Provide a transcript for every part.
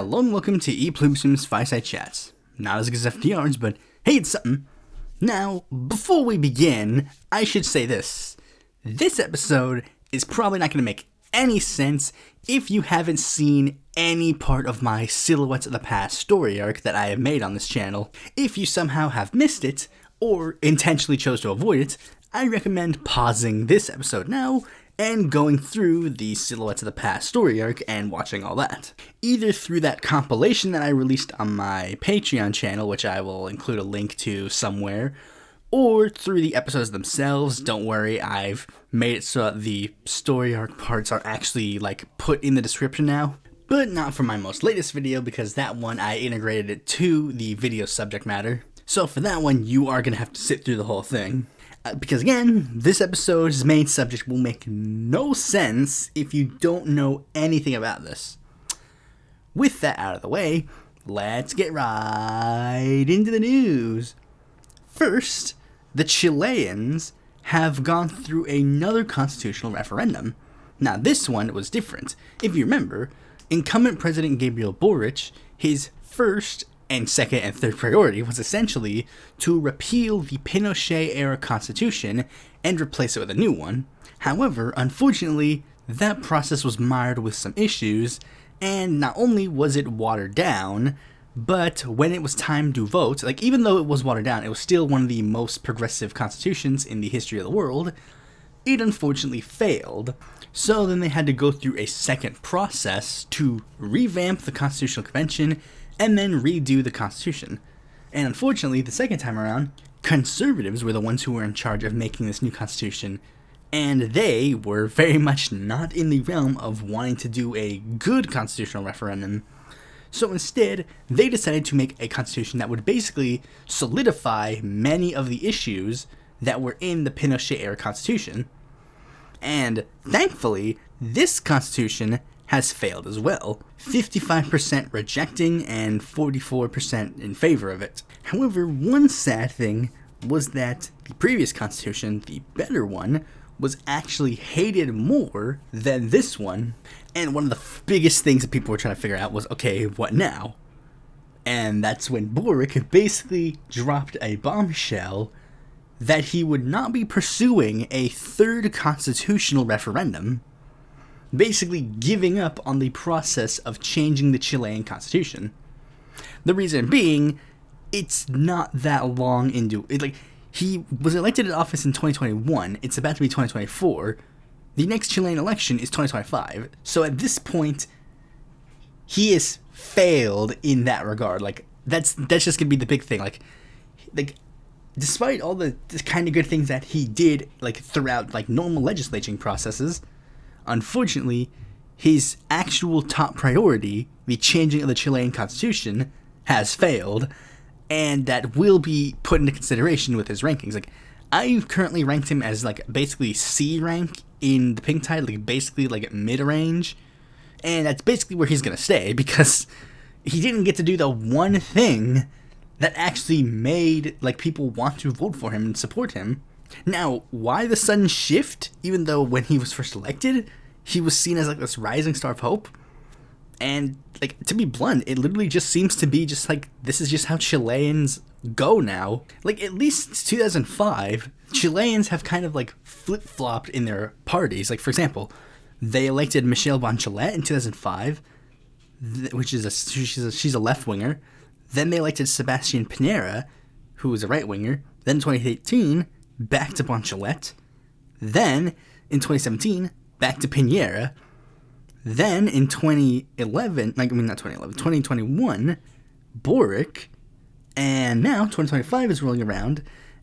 Hello and welcome to Pluribus Unum's Fireside Chats. Not as good as FDR's, but hey, it's something. Now, before we begin, I should say this. This episode is probably not going to make any sense if you haven't seen any part of my Silhouettes of the Past story arc that I have made on this channel. If you somehow have missed it, or intentionally chose to avoid it, I recommend pausing this episode now and going through the Silhouettes of the Past story arc and watching all that. Either through that compilation that I released on my Patreon channel, which I will include a link to somewhere, or through the episodes themselves. Don't worry, I've made it so that the story arc parts are actually put in the description now. But not for my most latest video, because that one I integrated it to the video subject matter. So for that one, you are going to have to sit through the whole thing. Because again, this episode's main subject will make no sense if you don't know anything about this. With that out of the way, let's get right into the news. First, the Chileans have gone through another constitutional referendum. Now this one was different. If you remember, incumbent President Gabriel Boric, his first and second and third priority was essentially to repeal the Pinochet-era constitution and replace it with a new one. However, unfortunately, that process was mired with some issues, and not only was it watered down, but when it was time to vote, even though it was watered down, it was still one of the most progressive constitutions in the history of the world, it unfortunately failed. So then they had to go through a second process to revamp the Constitutional Convention and then redo the Constitution. And unfortunately, the second time around, conservatives were the ones who were in charge of making this new Constitution, and they were very much not in the realm of wanting to do a good constitutional referendum. So instead, they decided to make a constitution that would basically solidify many of the issues that were in the Pinochet-era constitution. And thankfully, this constitution has failed as well, 55% rejecting and 44% in favor of it. However, one sad thing was that the previous constitution, the better one, was actually hated more than this one. And one of the biggest things that people were trying to figure out was, okay, what now? And that's when Boric basically dropped a bombshell that he would not be pursuing a third constitutional referendum, basically giving up on the process of changing the Chilean constitution. The reason being, it's not that long into it. He was elected in office in 2021. It's about to be 2024. The next Chilean election is 2025. So at this point, he has failed in that regard. That's just gonna be the big thing. Despite all the kind of good things that he did, throughout normal legislating processes, unfortunately, his actual top priority, the changing of the Chilean constitution, has failed. And that will be put into consideration with his rankings. I've currently ranked him as basically C rank in the pink tide, basically mid-range. And that's basically where he's gonna stay, because he didn't get to do the one thing that actually made people want to vote for him and support him. Now, why the sudden shift, even though when he was first elected, he was seen as this rising star of hope? And, to be blunt, it literally just seems to be just this is just how Chileans go now. At least since 2005, Chileans have kind of flip-flopped in their parties. For example, they elected Michelle Bachelet in 2005, which is she's a left-winger. Then they elected Sebastian Pinera, who was a right-winger. Then in 2018, back to Bachelet. Then, in 2017, back to Pinera. Then in 2021, Boric, and now 2025 is rolling around,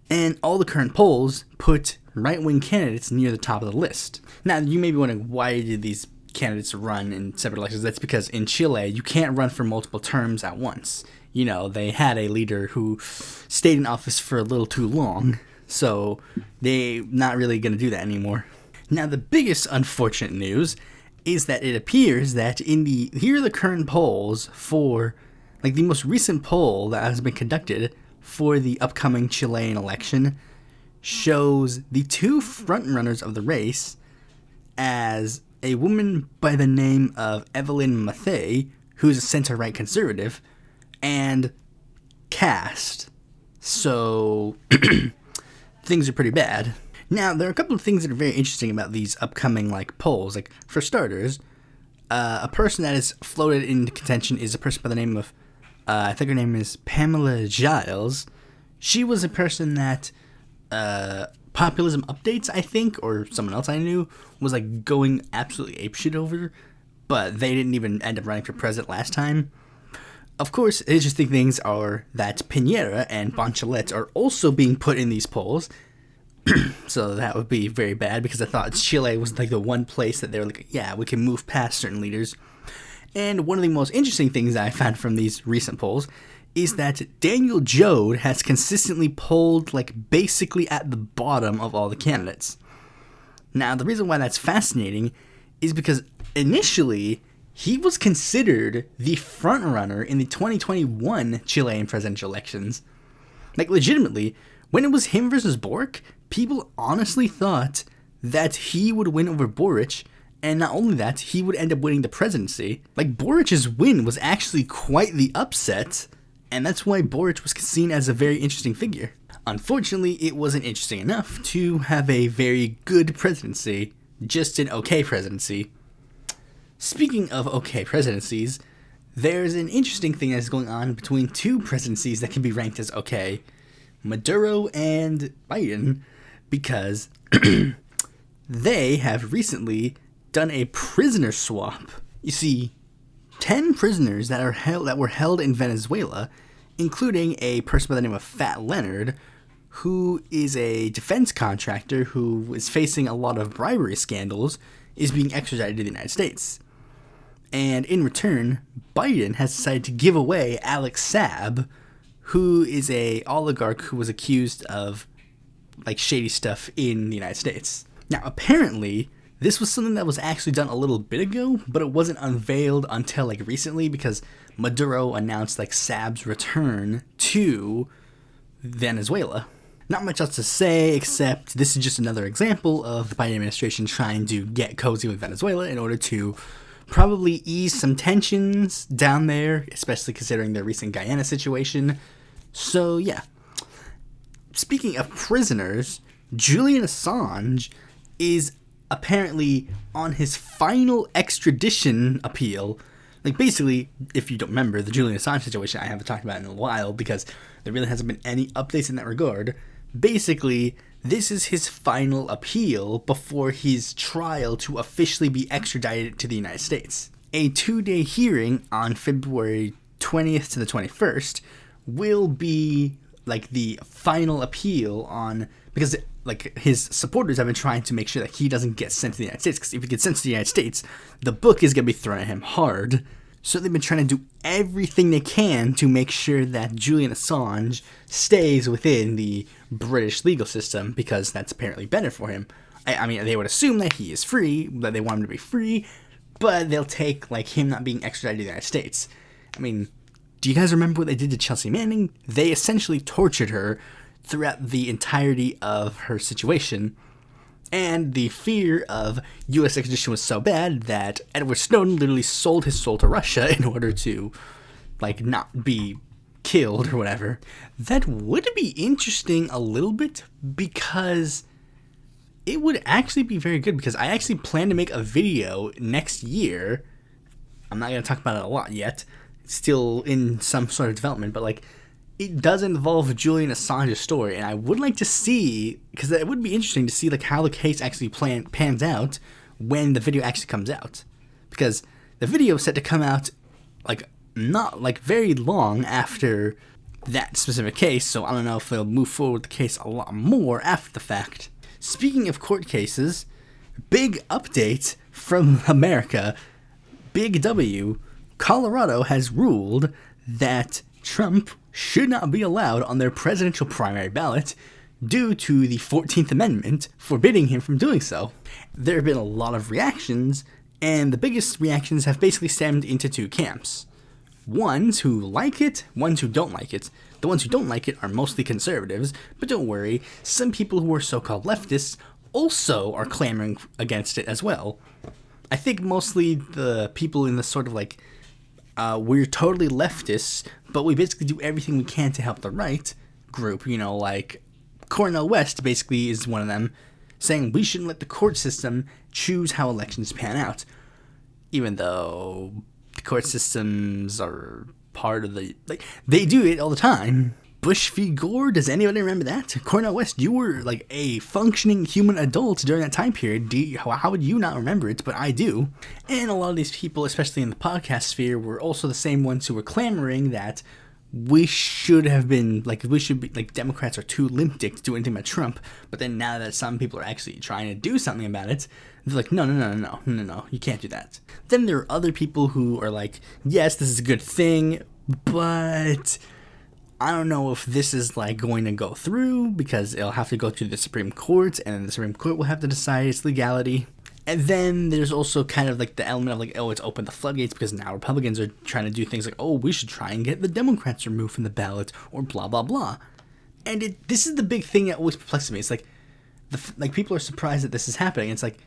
and all the current polls put right-wing candidates near the top of the list. Now, you may be wondering, why did these candidates run in separate elections? That's because in Chile, you can't run for multiple terms at once. They had a leader who stayed in office for a little too long, so they're not really going to do that anymore. Now, the biggest unfortunate news is that it appears that here are the current polls for, the most recent poll that has been conducted for the upcoming Chilean election shows the two frontrunners of the race as a woman by the name of Evelyn Matthei, who's a center-right conservative, and cast. So things are pretty bad. Now, there are a couple of things that are very interesting about these upcoming polls. Like, for starters, a person that is floated into contention is a person by the name of, I think her name is Pamela Giles. She was a person that Populism Updates, I think, or someone else I knew, was going absolutely apeshit over, but they didn't even end up running for president last time. Of course, interesting things are that Piñera and Bachelet are also being put in these polls. So that would be very bad, because I thought Chile was the one place that they were yeah, we can move past certain leaders. And one of the most interesting things that I found from these recent polls is that Daniel Jode has consistently polled basically at the bottom of all the candidates. Now, the reason why that's fascinating is because initially he was considered the frontrunner in the 2021 Chilean presidential elections. Legitimately, when it was him versus Boric, people honestly thought that he would win over Boric, and not only that, he would end up winning the presidency. Boric's win was actually quite the upset, and that's why Boric was seen as a very interesting figure. Unfortunately, it wasn't interesting enough to have a very good presidency, just an okay presidency. Speaking of okay presidencies, there's an interesting thing that's going on between two presidencies that can be ranked as okay, Maduro and Biden, because they have recently done a prisoner swap. You see, 10 prisoners that were held in Venezuela, including a person by the name of Fat Leonard, who is a defense contractor who is facing a lot of bribery scandals, is being extradited to the United States. And in return, Biden has decided to give away Alex Saab, who is a oligarch who was accused of shady stuff in the United States. Now, apparently, this was something that was actually done a little bit ago, but it wasn't unveiled until recently, because Maduro announced Saab's return to Venezuela. Not much else to say, except this is just another example of the Biden administration trying to get cozy with Venezuela in order to probably ease some tensions down there, especially considering the recent Guyana situation. So, yeah. Speaking of prisoners, Julian Assange is apparently on his final extradition appeal. Basically, if you don't remember, the Julian Assange situation I haven't talked about in a while because there really hasn't been any updates in that regard. Basically, this is his final appeal before his trial to officially be extradited to the United States. A 2-day hearing on February 20th to the 21st will be the final appeal on, because his supporters have been trying to make sure that he doesn't get sent to the United States, because if he gets sent to the United States, the book is going to be thrown at him hard. So they've been trying to do everything they can to make sure that Julian Assange stays within the British legal system, because that's apparently better for him. I mean, they would assume that he is free, that they want him to be free, but they'll take him not being extradited to the United States. I mean, do you guys remember what they did to Chelsea Manning? They essentially tortured her throughout the entirety of her situation, and the fear of U.S. extradition was so bad that Edward Snowden literally sold his soul to Russia in order to, not be killed or whatever. That would be interesting a little bit, because it would actually be very good, because I actually plan to make a video next year. I'm not going to talk about it a lot yet. It's still in some sort of development, but, it does involve Julian Assange's story, and I would like to see, because it would be interesting to see how the case actually pans out when the video actually comes out, because the video is set to come out not very long after that specific case, so I don't know if they'll move forward with the case a lot more after the fact. Speaking of court cases, big update from America, big W, Colorado has ruled that Trump should not be allowed on their presidential primary ballot due to the 14th Amendment forbidding him from doing so. There have been a lot of reactions, and the biggest reactions have basically stemmed into two camps. Ones who like it, ones who don't like it. The ones who don't like it are mostly conservatives, but don't worry, some people who are so-called leftists also are clamoring against it as well. I think mostly the people in the sort of we're totally leftists, but we basically do everything we can to help the right group, like Cornel West basically is one of them, saying we shouldn't let the court system choose how elections pan out, even though the court systems are part of they do it all the time. Bush v. Gore, does anybody remember that? Cornel West, you were like a functioning human adult during that time period. How would you not remember it? But I do. And a lot of these people, especially in the podcast sphere, were also the same ones who were clamoring that we should be, Democrats are too limp-dick to do anything about Trump. But then now that some people are actually trying to do something about it, they're like, no, you can't do that. Then there are other people who are like, yes, this is a good thing, but I don't know if this is going to go through because it'll have to go to the Supreme Court, and then the Supreme Court will have to decide its legality. And then there's also kind of the element of it's opened the floodgates because now Republicans are trying to do things like, we should try and get the Democrats removed from the ballot or blah, blah, blah. And this is the big thing that always perplexes me. It's people are surprised that this is happening. It's like,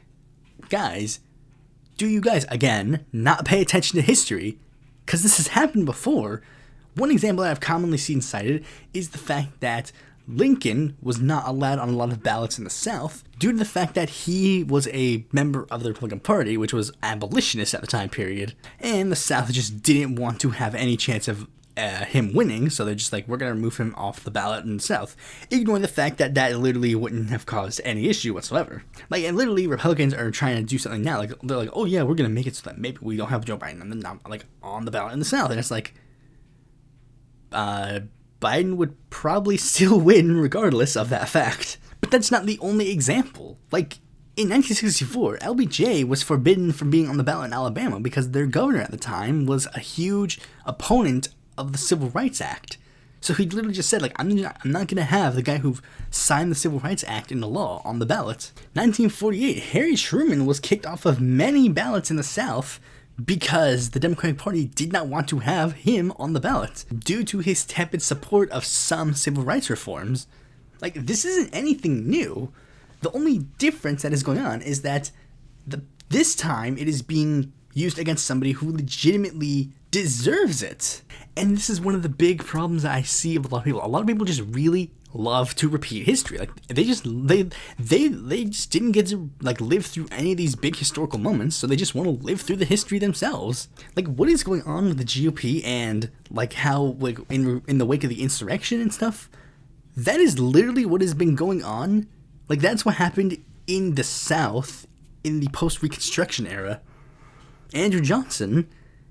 guys, do you guys, again, not pay attention to history? Because this has happened before. One example that I've commonly seen cited is the fact that Lincoln was not allowed on a lot of ballots in the South due to the fact that he was a member of the Republican Party, which was abolitionist at the time period, and the South just didn't want to have any chance of him winning, so they're just like, we're going to remove him off the ballot in the South, ignoring the fact that literally wouldn't have caused any issue whatsoever. And literally, Republicans are trying to do something now, they're like, oh yeah, we're going to make it so that maybe we don't have Joe Biden on the ballot in the South, and it's like, Biden would probably still win regardless of that fact. But that's not the only example. In 1964, LBJ was forbidden from being on the ballot in Alabama because their governor at the time was a huge opponent of the Civil Rights Act. So he literally just said, I'm not going to have the guy who signed the Civil Rights Act into law on the ballot. 1948, Harry Truman was kicked off of many ballots in the South because the Democratic Party did not want to have him on the ballot due to his tepid support of some civil rights reforms. This isn't anything new. The only difference that is going on is that this time it is being used against somebody who legitimately deserves it. And this is one of the big problems that I see with a lot of people. A lot of people just really love to repeat history. They just didn't get to live through any of these big historical moments, so they just want to live through the history themselves. What is going on with the GOP and how in the wake of the insurrection and stuff? That is literally what has been going on. That's what happened in the South in the post-Reconstruction era. Andrew Johnson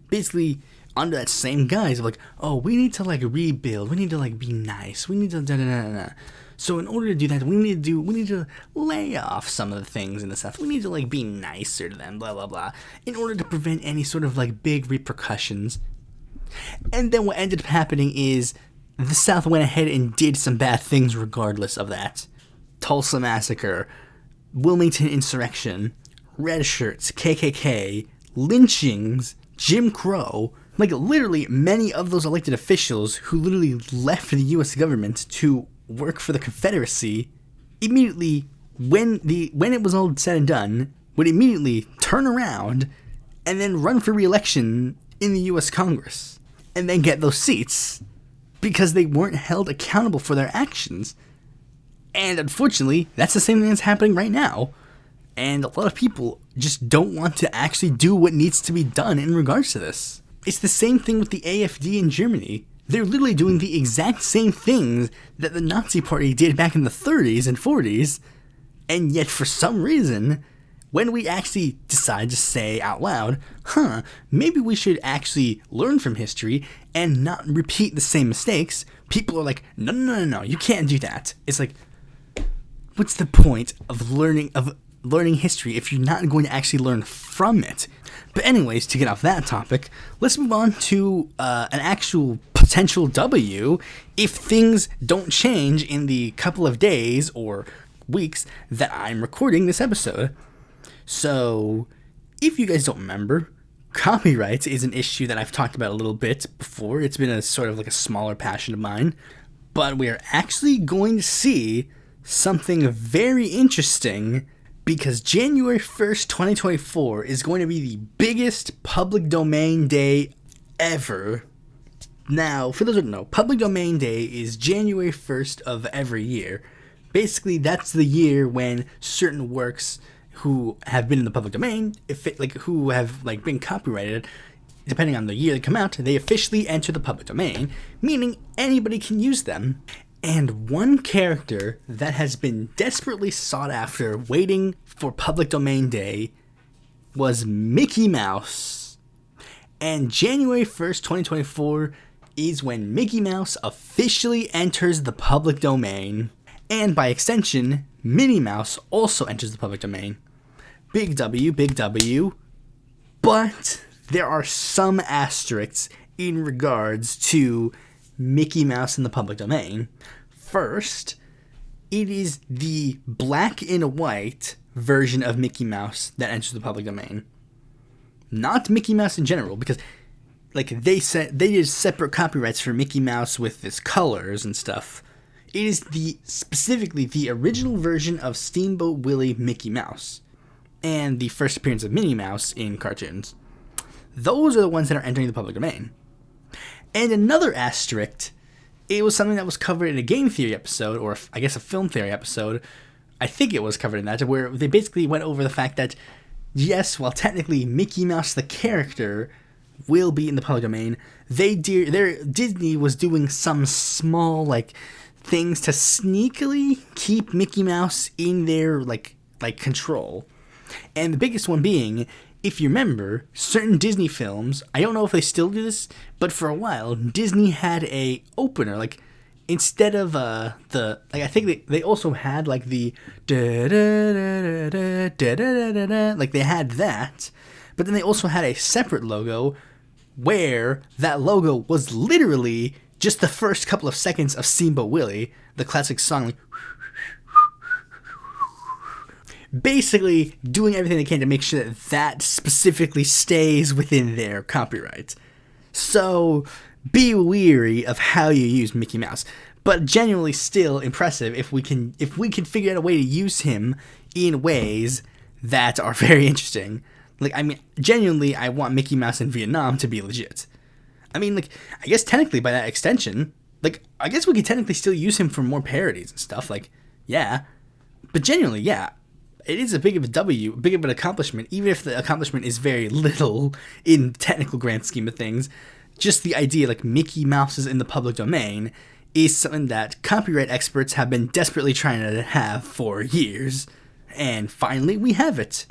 basically under that same guise of we need to rebuild, we need to be nice, we need to da-da-da-da-da. So in order to do that, we need to lay off some of the things in the South. We need to be nicer to them, blah blah blah, in order to prevent any sort of big repercussions. And then what ended up happening is the South went ahead and did some bad things regardless of that. Tulsa Massacre, Wilmington Insurrection, Red Shirts, KKK, lynchings, Jim Crow. Literally, many of those elected officials who literally left the U.S. government to work for the Confederacy immediately, when it was all said and done, would immediately turn around and then run for re-election in the U.S. Congress and then get those seats because they weren't held accountable for their actions. And unfortunately, that's the same thing that's happening right now. And a lot of people just don't want to actually do what needs to be done in regards to this. It's the same thing with the AfD in Germany. They're literally doing the exact same things that the Nazi Party did back in the 30s and 40s, and yet for some reason, when we actually decide to say out loud, maybe we should actually learn from history and not repeat the same mistakes, people are like, no, you can't do that. It's what's the point of learning history if you're not going to actually learn from it? But anyways, to get off that topic, let's move on to an actual potential W if things don't change in the couple of days or weeks that I'm recording this episode. So, if you guys don't remember, copyright is an issue that I've talked about a little bit before. It's been a sort of a smaller passion of mine. But we are actually going to see something very interesting because January 1st, 2024 is going to be the biggest public domain day ever. Now, for those who don't know, Public Domain Day is January 1st of every year. Basically, that's the year when certain works who have been in the public domain, who have been copyrighted, depending on the year they come out, they officially enter the public domain, meaning anybody can use them. And one character that has been desperately sought after, waiting for Public Domain Day, was Mickey Mouse. And January 1st, 2024 is when Mickey Mouse officially enters the public domain. And by extension, Minnie Mouse also enters the public domain. Big W, big W. But there are some asterisks in regards to Mickey Mouse in the public domain. First, it is the black and white version of Mickey Mouse that enters the public domain. Not Mickey Mouse in general, because they did separate copyrights for Mickey Mouse with its colors and stuff. It is specifically the original version of Steamboat Willie Mickey Mouse and the first appearance of Minnie Mouse in cartoons. Those are the ones that are entering the public domain. And another asterisk, it was something that was covered in a game theory episode, or I guess a film theory episode. I think it was covered in that, where they basically went over the fact that, yes, while technically Mickey Mouse the character will be in the public domain, Disney was doing some small things to sneakily keep Mickey Mouse in their control. And the biggest one being, if you remember, certain Disney films, I don't know if they still do this, but for a while, Disney had a opener, instead of I think they also had the da-da-da-da-da-da-da-da-da, they had that, but then they also had a separate logo where that logo was literally just the first couple of seconds of Steamboat Willie, the classic song, basically doing everything they can to make sure that specifically stays within their copyright. So be weary of how you use Mickey Mouse, but genuinely still impressive if we can figure out a way to use him in ways that are very interesting. Genuinely, I want Mickey Mouse in Vietnam to be legit. I guess technically by that extension, I guess we could technically still use him for more parodies and stuff, yeah. But genuinely, yeah, it is a big of an accomplishment, even if the accomplishment is very little in technical grand scheme of things. Just the idea, Mickey Mouse is in the public domain is something that copyright experts have been desperately trying to have for years. And finally, we have it.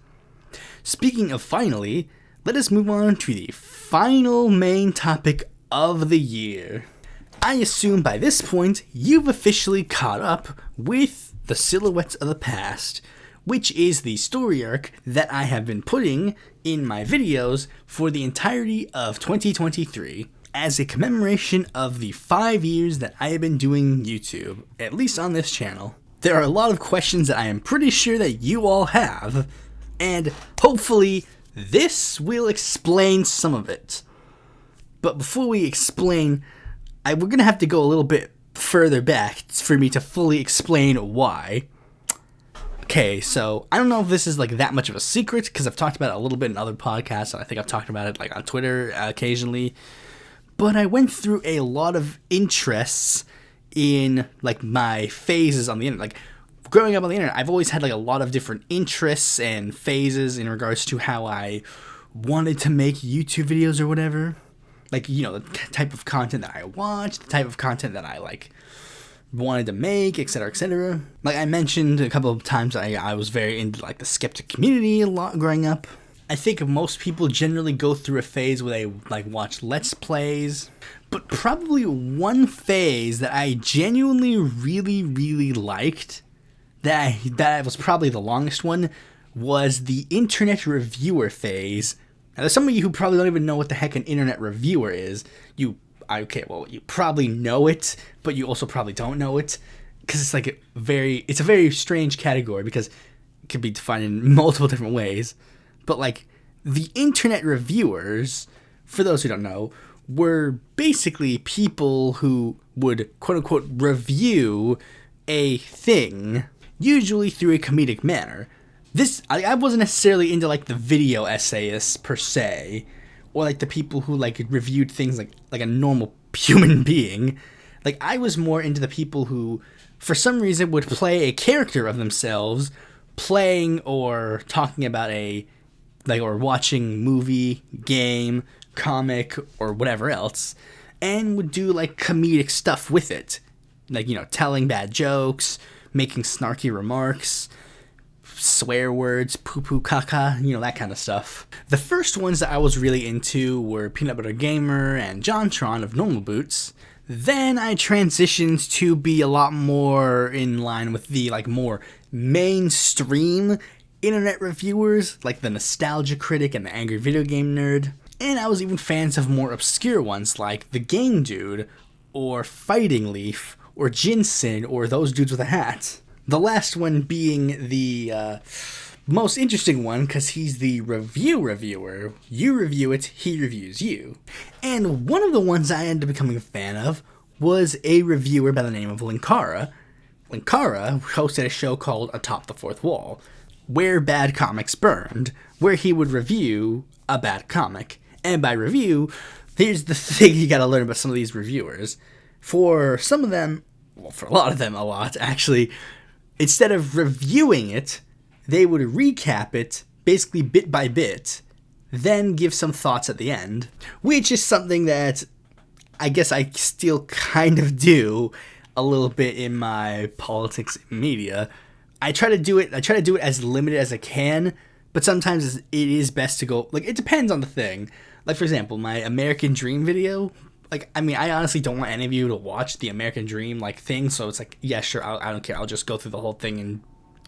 Speaking of finally, let us move on to the final main topic of the year. I assume by this point, you've officially caught up with The Silhouettes of the Past, which is the story arc that I have been putting in my videos for the entirety of 2023 as a commemoration of the 5 years that I have been doing YouTube, at least on this channel. There are a lot of questions that I am pretty sure that you all have, and hopefully this will explain some of it. But before we explain, we're going to have to go a little bit further back for me to fully explain why. Okay, so I don't know if this is that much of a secret, because I've talked about it a little bit in other podcasts, and I think I've talked about it on Twitter occasionally, but I went through a lot of interests in my phases on the internet. Growing up on the internet, I've always had a lot of different interests and phases in regards to how I wanted to make YouTube videos or whatever. The type of content that I watched, the type of content that I wanted to make, etc., etc. I mentioned a couple of times, I was very into the skeptic community a lot growing up. I think most people generally go through a phase where they watch Let's Plays, but probably one phase that I genuinely really, really liked, that was probably the longest one, was the internet reviewer phase. Now, there's some of you who probably don't even know what the heck an internet reviewer is. You probably know it, but you also probably don't know it, because it's it's a very strange category, because it could be defined in multiple different ways. But the internet reviewers, for those who don't know, were basically people who would quote unquote review a thing, usually through a comedic manner. I wasn't necessarily into the video essayists per se, or like the people who like reviewed things like a normal human being. Like, I was more into the people who, for some reason, would play a character of themselves, playing or talking about or watching movie, game, comic, or whatever else, and would do, like, comedic stuff with it. Like, telling bad jokes, making snarky remarks, swear words, poo-poo caca, that kind of stuff. The first ones that I was really into were Peanut Butter Gamer and JonTron of Normal Boots. Then I transitioned to be a lot more in line with the, like, more mainstream internet reviewers, like the Nostalgia Critic and the Angry Video Game Nerd. And I was even fans of more obscure ones like The Game Dude, or Fighting Leaf, or Jinsen, or those dudes with a hat. The last one being the most interesting one, because he's the reviewer. You review it, he reviews you. And one of the ones I ended up becoming a fan of was a reviewer by the name of Linkara. Linkara hosted a show called Atop the Fourth Wall, where bad comics burned, where he would review a bad comic. And by review, here's the thing you gotta learn about some of these reviewers. For some of them, well, for a lot of them, a lot, actually, instead of reviewing it, they would recap it, basically bit by bit, then give some thoughts at the end, which is something that I guess I still kind of do a little bit in my politics media. I try to do it as limited as I can, but sometimes it is best to go, like, it depends on the thing. Like, for example, my American Dream video, like, I mean, I honestly don't want any of you to watch the American Dream, like, thing, so it's like, yeah, sure, I don't care, I'll just go through the whole thing and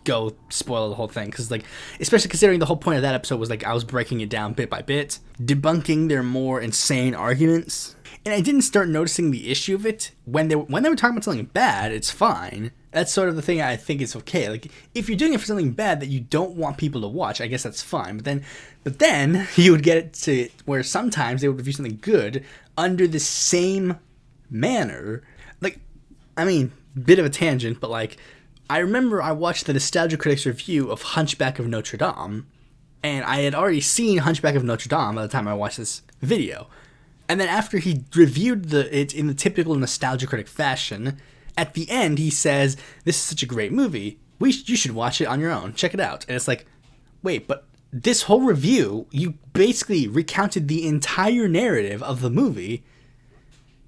go spoil the whole thing, because, like, especially considering the whole point of that episode was, like, I was breaking it down bit by bit, debunking their more insane arguments, and I didn't start noticing the issue of it when they were talking about something bad. It's fine. That's sort of the thing I think is okay. Like, if you're doing it for something bad that you don't want people to watch, I guess that's fine. But then you would get it to where sometimes they would review something good under the same manner. Like, I mean, bit of a tangent, but, like, I remember I watched the Nostalgia Critic's review of Hunchback of Notre Dame, and I had already seen Hunchback of Notre Dame by the time I watched this video. And then after he reviewed it in the typical Nostalgia Critic fashion, at the end he says, "This is such a great movie. You should watch it on your own. Check it out." And it's like, wait, but this whole review, you basically recounted the entire narrative of the movie.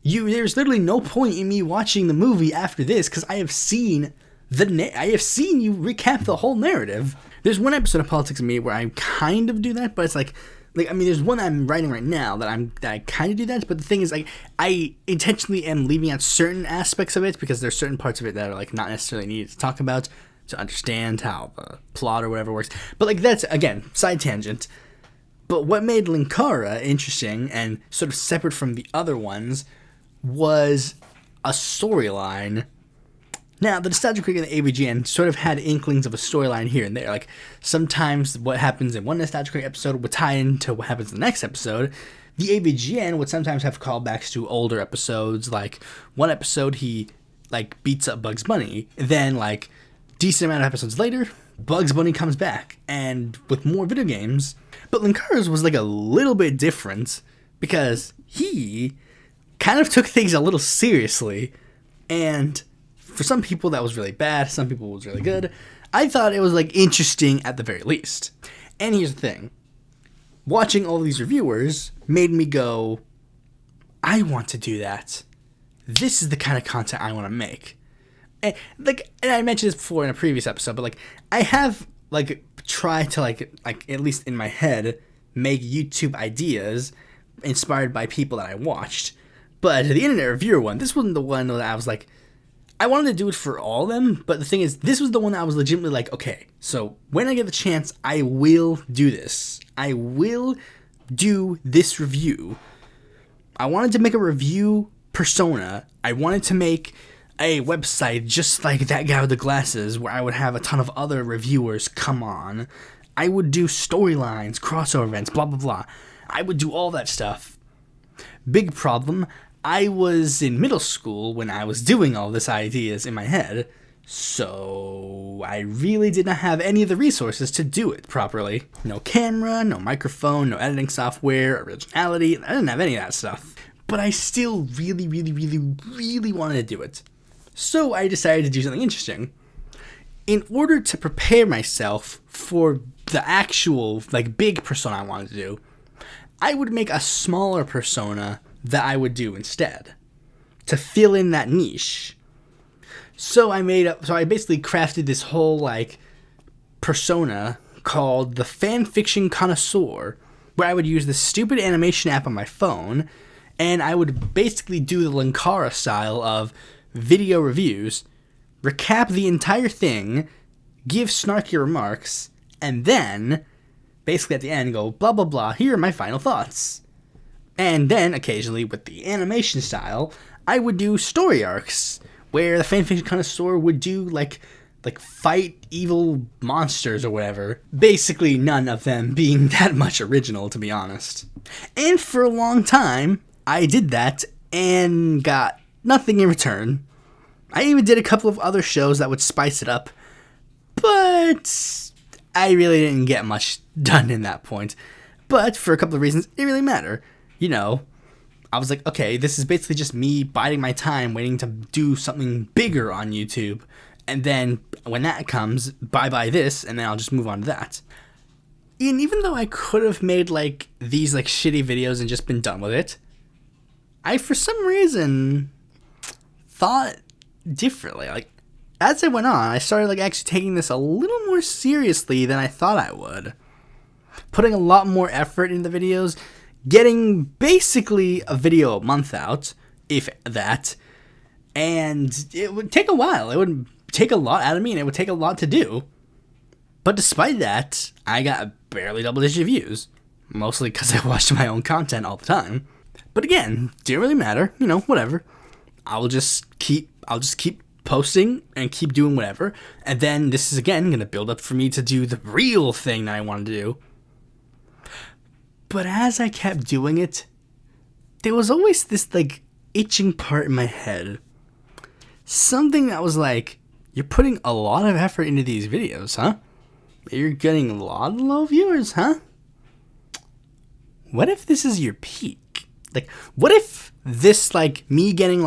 There's literally no point in me watching the movie after this, because I have seen you recap the whole narrative. There's one episode of Politics and Me where I kind of do that, but it's like, I mean, there's one I'm writing right now that I kind of do that, but the thing is, like, I intentionally am leaving out certain aspects of it, because there's certain parts of it that are, like, not necessarily needed to talk about to understand how the plot or whatever works. But, like, that's, again, side tangent. But what made Linkara interesting and sort of separate from the other ones was a storyline. Now, the Nostalgia Critic and the AVGN sort of had inklings of a storyline here and there. Like, sometimes what happens in one Nostalgia Critic episode would tie into what happens in the next episode. The AVGN would sometimes have callbacks to older episodes. Like, one episode he, like, beats up Bugs Bunny. Then, like, decent amount of episodes later, Bugs Bunny comes back, and with more video games. But Linkara's was, like, a little bit different, because he kind of took things a little seriously, and for some people that was really bad, some people it was really good. I thought it was, like, interesting at the very least. And here's the thing. Watching all these reviewers made me go, I want to do that. This is the kind of content I want to make. And, like, and I mentioned this before in a previous episode, but, like, I have, like, tried to, like at least in my head, make YouTube ideas inspired by people that I watched. But the Internet Reviewer one, this wasn't the one that I was like, I wanted to do it for all of them, but the thing is, this was the one that I was legitimately like, okay, so when I get the chance, I will do this. I will do this review. I wanted to make a review persona. I wanted to make a website just like that guy with the glasses, where I would have a ton of other reviewers come on. I would do storylines, crossover events, blah, blah, blah. I would do all that stuff. Big problem. I was in middle school when I was doing all this ideas in my head, so I really did not have any of the resources to do it properly. No camera, no microphone, no editing software, originality. I didn't have any of that stuff. But I still really wanted to do it. So I decided to do something interesting. In order to prepare myself for the actual, big persona I wanted to do, I would make a smaller persona that I would do instead to fill in that niche. So I basically crafted this whole, persona called the Fanfiction Connoisseur, where I would use this stupid animation app on my phone, and I would basically do the Linkara style of video reviews, recap the entire thing, give snarky remarks, and then, basically at the end, go, blah, blah, blah, here are my final thoughts. And then, occasionally, with the animation style, I would do story arcs, where the Fanfiction Connoisseur would do, fight evil monsters or whatever. Basically, none of them being that much original, to be honest. And for a long time, I did that, and got nothing in return. I even did a couple of other shows that would spice it up, but I really didn't get much done in that point. But for a couple of reasons, it didn't really matter. I was like, okay, this is basically just me biding my time, waiting to do something bigger on YouTube. And then when that comes, bye-bye this, and then I'll just move on to that. And even though I could have made, these, shitty videos and just been done with it, I, for some reason, thought differently. As I went on, I started, actually taking this a little more seriously than I thought I would. Putting a lot more effort into the videos, getting basically a video a month out, if that, and it would take a while. It would take a lot out of me, and it would take a lot to do. But despite that, I got barely double-digit views, mostly because I watched my own content all the time. But again, didn't really matter, whatever. I'll just keep posting and keep doing whatever, and then this is again going to build up for me to do the real thing that I wanted to do. But as I kept doing it, there was always this, itching part in my head. Something that was you're putting a lot of effort into these videos, huh? You're getting a lot of low viewers, huh? What if this is your peak? What if this, me getting,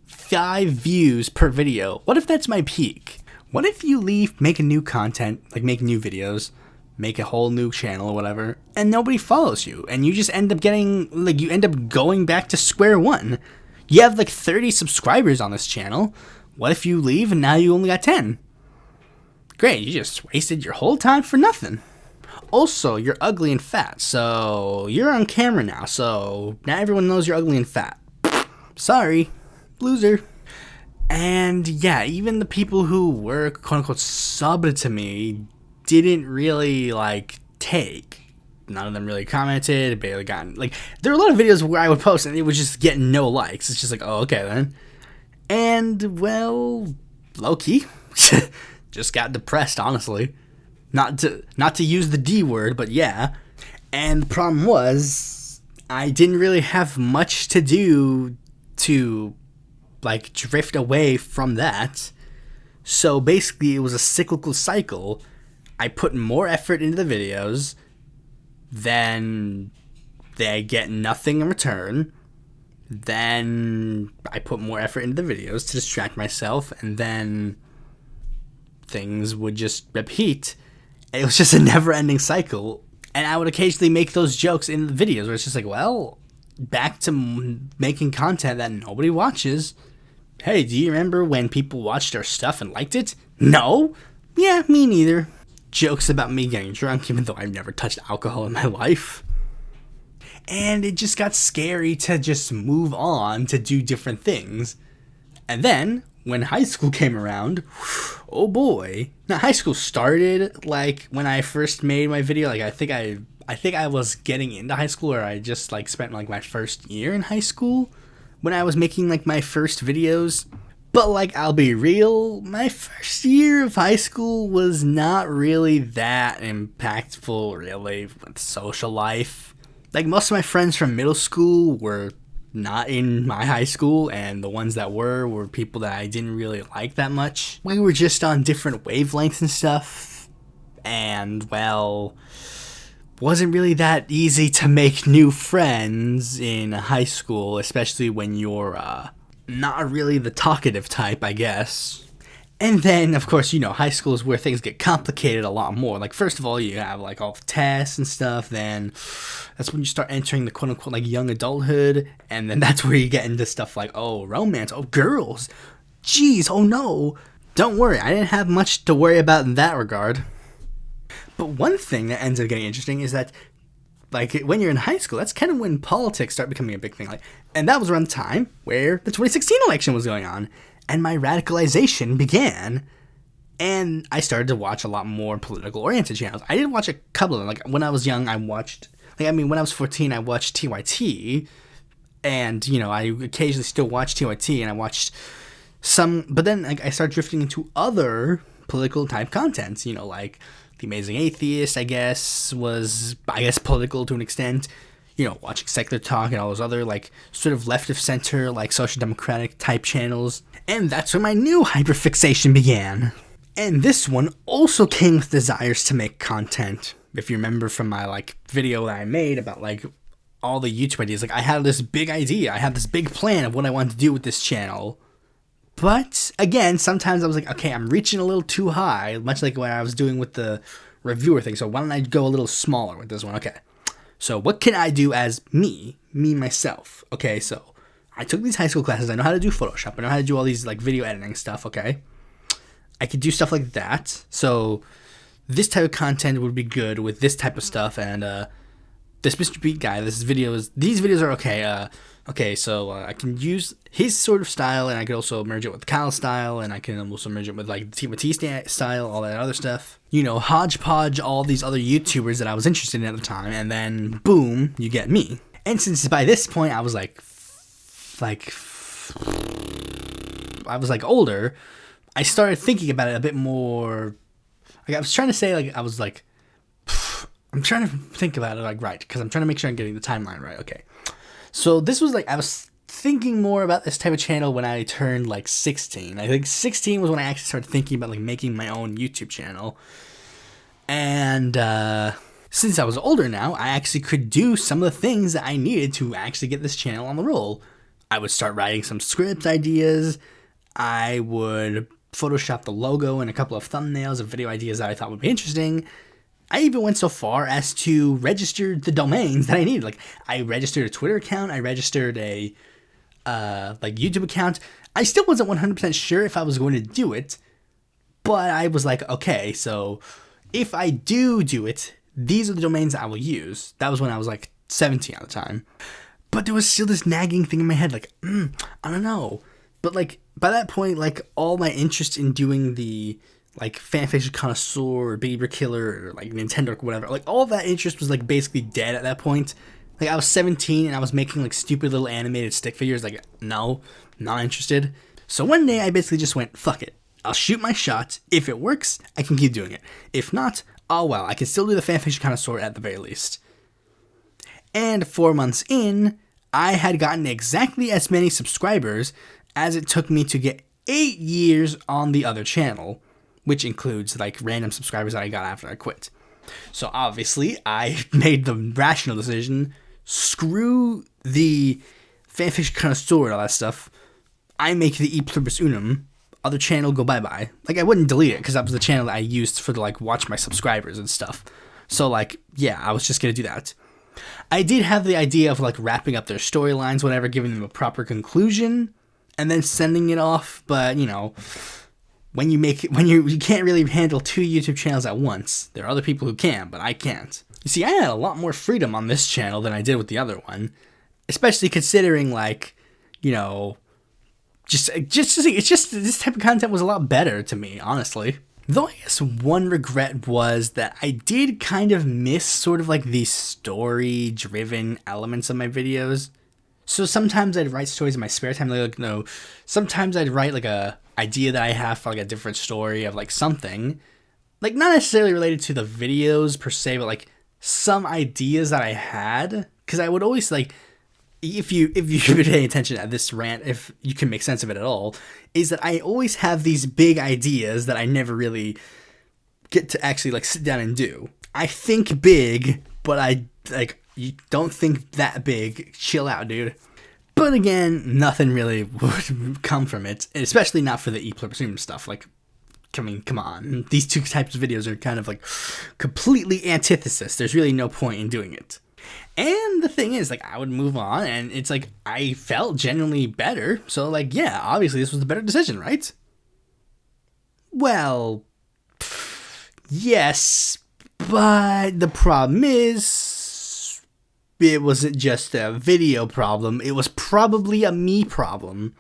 5 views per video, what if that's my peak? What if you leave, make a new content, make new videos, make a whole new channel or whatever, and nobody follows you, and you just end up getting, you end up going back to square one. You have, 30 subscribers on this channel. What if you leave and now you only got 10? Great, you just wasted your whole time for nothing. Also, you're ugly and fat, so you're on camera now, so now everyone knows you're ugly and fat. Sorry, loser. And yeah, even the people who were quote-unquote subbed to me didn't really, take. None of them really commented, barely gotten, there were a lot of videos where I would post and it would just get no likes. It's just oh, okay then. And, well, low-key, just got depressed, honestly. Not to use the D word, but yeah. And the problem was, I didn't really have much to do to, drift away from that. So basically, it was a cyclical cycle. I put more effort into the videos, then they get nothing in return. Then I put more effort into the videos to distract myself, and then things would just repeat. It was just a never-ending cycle, and I would occasionally make those jokes in the videos where it's just well, back to making content that nobody watches. Hey, do you remember when people watched our stuff and liked it? No? Yeah, me neither. Jokes about me getting drunk, even though I've never touched alcohol in my life. And it just got scary to just move on to do different things. And then, when high school came around, oh boy. Now, high school started, when I first made my video, I think I was getting into high school, or I just, spent, my first year in high school when I was making, my first videos. But, I'll be real, my first year of high school was not really that impactful, really, with social life. Most of my friends from middle school were not in my high school, and the ones that were people that I didn't really like that much. We were just on different wavelengths and stuff, and well, wasn't really that easy to make new friends in high school, especially when you're not really the talkative type, I guess. And then, of course, high school is where things get complicated a lot more. Like, first of all, you have, like, all the tests and stuff. Then that's when you start entering the quote-unquote, like, young adulthood. And then that's where you get into stuff like, oh, romance. Oh, girls. Jeez, oh, no. Don't worry. I didn't have much to worry about in that regard. But one thing that ends up getting interesting is that, like, when you're in high school, that's kind of when politics start becoming a big thing. Like, and that was around the time where the 2016 election was going on. And my radicalization began, and I started to watch a lot more political-oriented channels. I did watch a couple of them. Like, when I was young, when I was 14, I watched TYT, and, I occasionally still watch TYT, and I watched some, but then I started drifting into other political-type content, like The Amazing Atheist, I guess, was, political to an extent. Watching Secular Talk and all those other, like, sort of left of center, like, social democratic type channels. And that's when my new hyperfixation began. And this one also came with desires to make content. If you remember from my, like, video that I made about, like, all the YouTube ideas, like, I had this big idea. I had this big plan of what I wanted to do with this channel. But, again, sometimes I was like, okay, I'm reaching a little too high, much like what I was doing with the reviewer thing. So why don't I go a little smaller with this one? Okay. So what can I do as me myself? Okay, so I took these high school classes. I know how to do Photoshop. I know how to do all these like video editing stuff, okay? I could do stuff like that. So this type of content would be good with this type of stuff. And this Mr. Beat guy, these videos are okay. So I can use his sort of style, and I could also merge it with Kyle's style, and I can also merge it with like the Timothy style, all that other stuff. Hodgepodge all these other YouTubers that I was interested in at the time, and then boom, you get me. And since by this point I was older, I started thinking about it a bit more. Like I was trying to say, like I was like, I'm trying to think about it like right, because I'm trying to make sure I'm getting the timeline right. Okay. So this was like, I was thinking more about this type of channel when I turned like 16. I think 16 was when I actually started thinking about like making my own YouTube channel. And since I was older now, I actually could do some of the things that I needed to actually get this channel on the roll. I would start writing some script ideas. I would Photoshop the logo and a couple of thumbnails of video ideas that I thought would be interesting. I even went so far as to register the domains that I needed. Like, I registered a Twitter account. I registered a, YouTube account. I still wasn't 100% sure if I was going to do it. But I was like, okay, so if I do it, these are the domains that I will use. That was when I was, 17 at the time. But there was still this nagging thing in my head, I don't know. But, by that point, all my interest in doing the fanfiction connoisseur or baby killer or Nintendo or whatever, all of that interest was basically dead at that point. I was 17 and I was making stupid little animated stick figures. No, not interested. So one day I basically just went, fuck it, I'll shoot my shot. If it works, I can keep doing it. If not, oh well, I can still do the fanfiction connoisseur at the very least. And 4 months in, I had gotten exactly as many subscribers as it took me to get 8 years on the other channel, which includes random subscribers that I got after I quit. So obviously I made the rational decision, screw the fanfiction connoisseur and all that stuff. I make the Pluribus Unum, other channel go bye-bye. I wouldn't delete it because that was the channel that I used for watch my subscribers and stuff. So yeah, I was just going to do that. I did have the idea of wrapping up their storylines, whatever, giving them a proper conclusion, and then sending it off, but when you can't really handle 2 YouTube channels at once. There are other people who can, but I can't. You see, I had a lot more freedom on this channel than I did with the other one, especially considering just this type of content was a lot better to me, honestly. Though I guess one regret was that I did kind of miss sort of the story-driven elements of my videos. So sometimes I'd write stories in my spare time. Sometimes I'd write a idea that I have for a different story of something, not necessarily related to the videos per se, but some ideas that I had, because I would always if you pay attention at this rant, if you can make sense of it at all, is that I always have these big ideas that I never really get to actually like sit down and do. I think big, but I like, you don't think that big. Chill out, dude. But again, nothing really would come from it, especially not for the Pluribus Unum stuff. Like, I mean, come on. These two types of videos are kind of like completely antithesis. There's really no point in doing it. And the thing is, like, I would move on, and it's like, I felt genuinely better. So, like, yeah, obviously this was the better decision, right? Well, yes, but the problem is, it wasn't just a video problem. It was probably a me problem.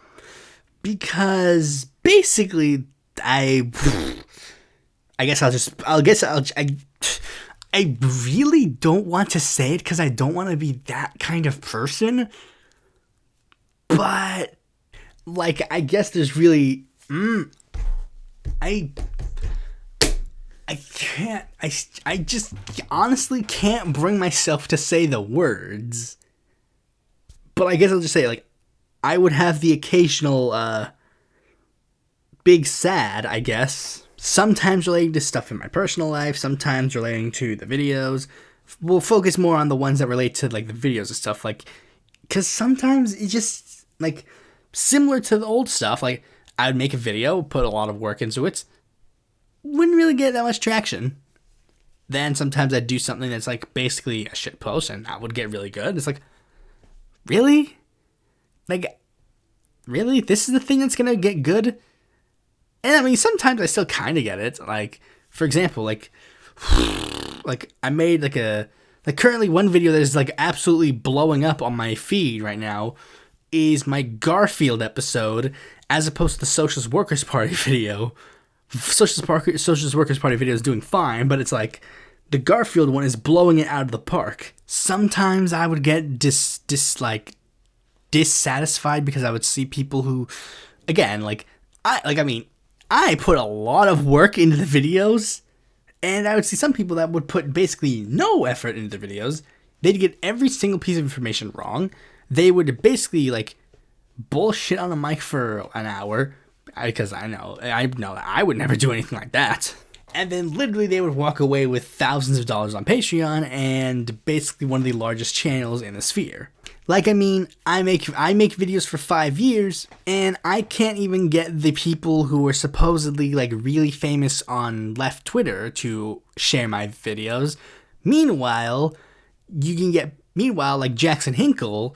Because basically, I really don't want to say it because I don't want to be that kind of person. But, like, I guess there's really, I just honestly can't bring myself to say the words. But I guess I'll just say, like, I would have the occasional, big sad, I guess. Sometimes relating to stuff in my personal life, sometimes relating to the videos. We'll focus more on the ones that relate to, like, the videos and stuff, like, because sometimes it just, like, similar to the old stuff, like, I would make a video, put a lot of work into it, wouldn't really get that much traction. Then sometimes I'd do something that's, like, basically a shit post, and that would get really good. It's like, really? Like, really? This is the thing that's gonna get good? And I mean, sometimes I still kind of get it. Like, for example, like I made currently one video that is like absolutely blowing up on my feed right now is my Garfield episode, as opposed to the Socialist Workers Party video. Socialist Workers Party video is doing fine, but it's like the Garfield one is blowing it out of the park. Sometimes I would get dissatisfied because I would see people who, again, I put a lot of work into the videos, and I would see some people that would put basically no effort into the videos. They'd get every single piece of information wrong. They would basically, like, bullshit on a mic for an hour, because I know that I would never do anything like that. And then literally they would walk away with thousands of dollars on Patreon and basically one of the largest channels in the sphere. Like, I mean, I make videos for 5 years, and I can't even get the people who are supposedly, like, really famous on left Twitter to share my videos. Meanwhile, like, Jackson Hinkle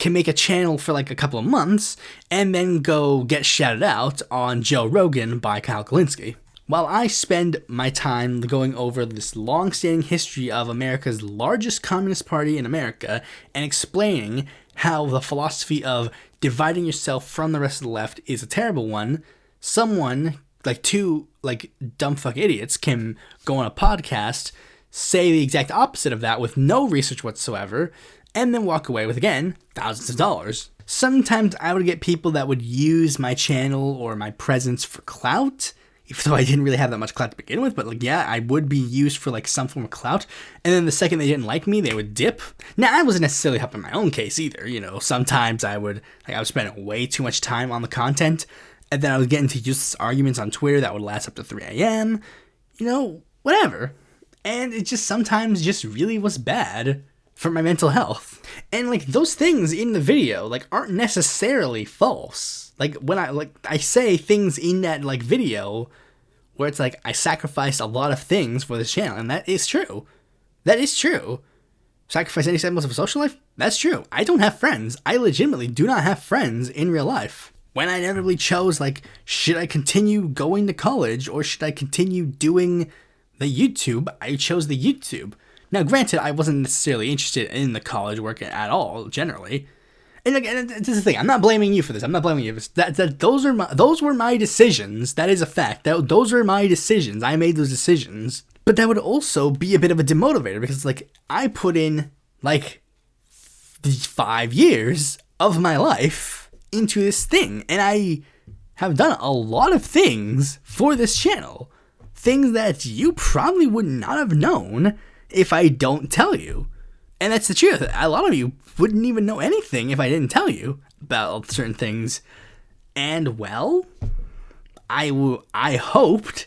can make a channel for, like, a couple of months, and then go get shouted out on Joe Rogan by Kyle Kalinske. While I spend my time going over this long-standing history of America's largest communist party in America and explaining how the philosophy of dividing yourself from the rest of the left is a terrible one, someone, like two, like, dumbfuck idiots can go on a podcast, say the exact opposite of that with no research whatsoever, and then walk away with, again, thousands of dollars. Sometimes I would get people that would use my channel or my presence for clout, even though I didn't really have that much clout to begin with, but, like, yeah, I would be used for, like, some form of clout, and then the second they didn't like me, they would dip. Now, I wasn't necessarily helping my own case either, you know, sometimes I would spend way too much time on the content, and then I would get into useless arguments on Twitter that would last up to 3 a.m., you know, whatever. And it just sometimes just really was bad for my mental health. And, like, those things in the video, like, aren't necessarily false. Like, when I say things in that, like, video where it's like, I sacrificed a lot of things for this channel, and that is true. That is true. Sacrifice any semblance of a social life? That's true. I don't have friends. I legitimately do not have friends in real life. When I inevitably chose, like, should I continue going to college or should I continue doing the YouTube, I chose the YouTube. Now, granted, I wasn't necessarily interested in the college work at all, generally. And this is the thing. I'm not blaming you for this. I'm not blaming you for this. Those were my decisions. That is a fact. Those were my decisions. I made those decisions. But that would also be a bit of a demotivator because, like, I put in, like, 5 years of my life into this thing. And I have done a lot of things for this channel. Things that you probably would not have known if I don't tell you. And that's the truth. A lot of you wouldn't even know anything if I didn't tell you about certain things. And, well, I hoped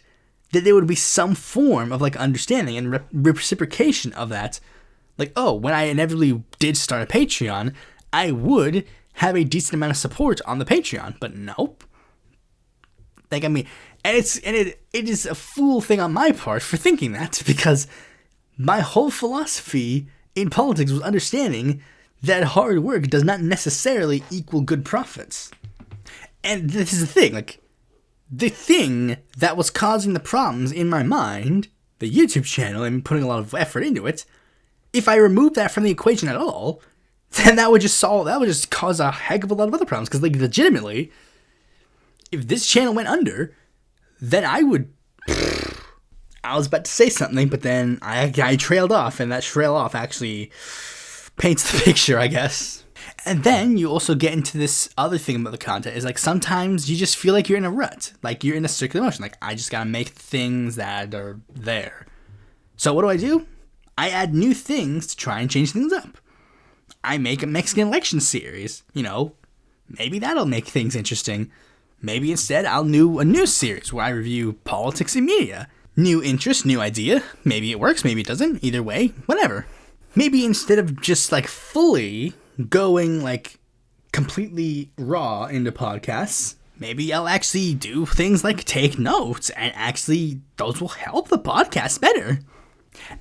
that there would be some form of, like, understanding and reciprocation of that. Like, oh, when I inevitably did start a Patreon, I would have a decent amount of support on the Patreon. But nope. Like, I mean, it is a fool thing on my part for thinking that, because my whole philosophy in politics was understanding that hard work does not necessarily equal good profits. And this is the thing, like, the thing that was causing the problems in my mind, the YouTube channel, and putting a lot of effort into it, if I removed that from the equation at all, then that would just cause a heck of a lot of other problems. Because, like, legitimately, if this channel went under, then I was about to say something, but then I trailed off, and that trail off actually paints the picture, I guess. And then you also get into this other thing about the content, is like sometimes you just feel like you're in a rut, like you're in a circular motion, like I just gotta make things that are there. So what do? I add new things to try and change things up. I make a Mexican election series, maybe that'll make things interesting. Maybe instead I'll do a news series where I review politics and media. New interest, new idea. Maybe it works, maybe it doesn't. Either way, whatever. Maybe instead of just like fully going like completely raw into podcasts, maybe I'll actually do things like take notes, and actually those will help the podcast better.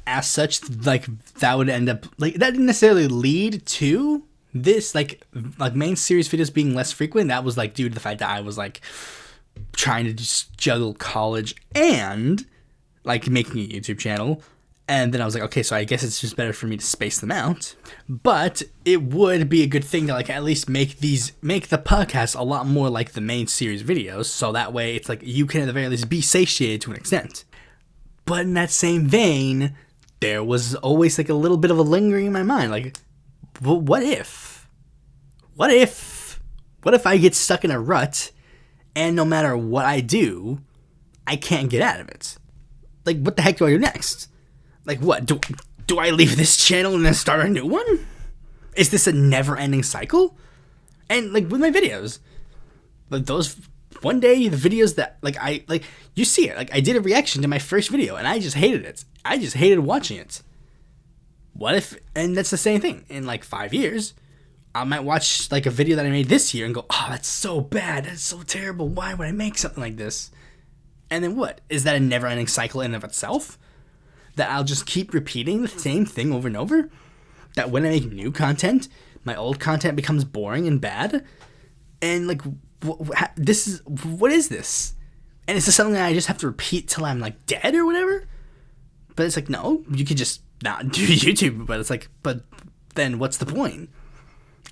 As such, like that would end up like that didn't necessarily lead to this like main series videos being less frequent. That was like due to the fact that I was like trying to just juggle college and like making a YouTube channel. And then I was like, okay, so I guess it's just better for me to space them out. But it would be a good thing to like at least make the podcast a lot more like the main series videos. So that way it's like you can at the very least be satiated to an extent. But in that same vein, there was always like a little bit of a lingering in my mind. Like, well, what if I get stuck in a rut and no matter what I do, I can't get out of it? Like, what the heck do I do next? Like, what? Do I leave this channel and then start a new one? Is this a never-ending cycle? And, like, with my videos, like, those, one day, the videos that, you see it. Like, I did a reaction to my first video, and I just hated it. I just hated watching it. What if, and that's the same thing, in, 5 years, I might watch, a video that I made this year and go, oh, that's so bad, that's so terrible, why would I make something like this? And then what? Is that a never-ending cycle in and of itself? That I'll just keep repeating the same thing over and over? That when I make new content, my old content becomes boring and bad? And, what is this? And is this something that I just have to repeat till I'm, dead or whatever? But it's like, no, you could just not do YouTube, but it's like, but then what's the point?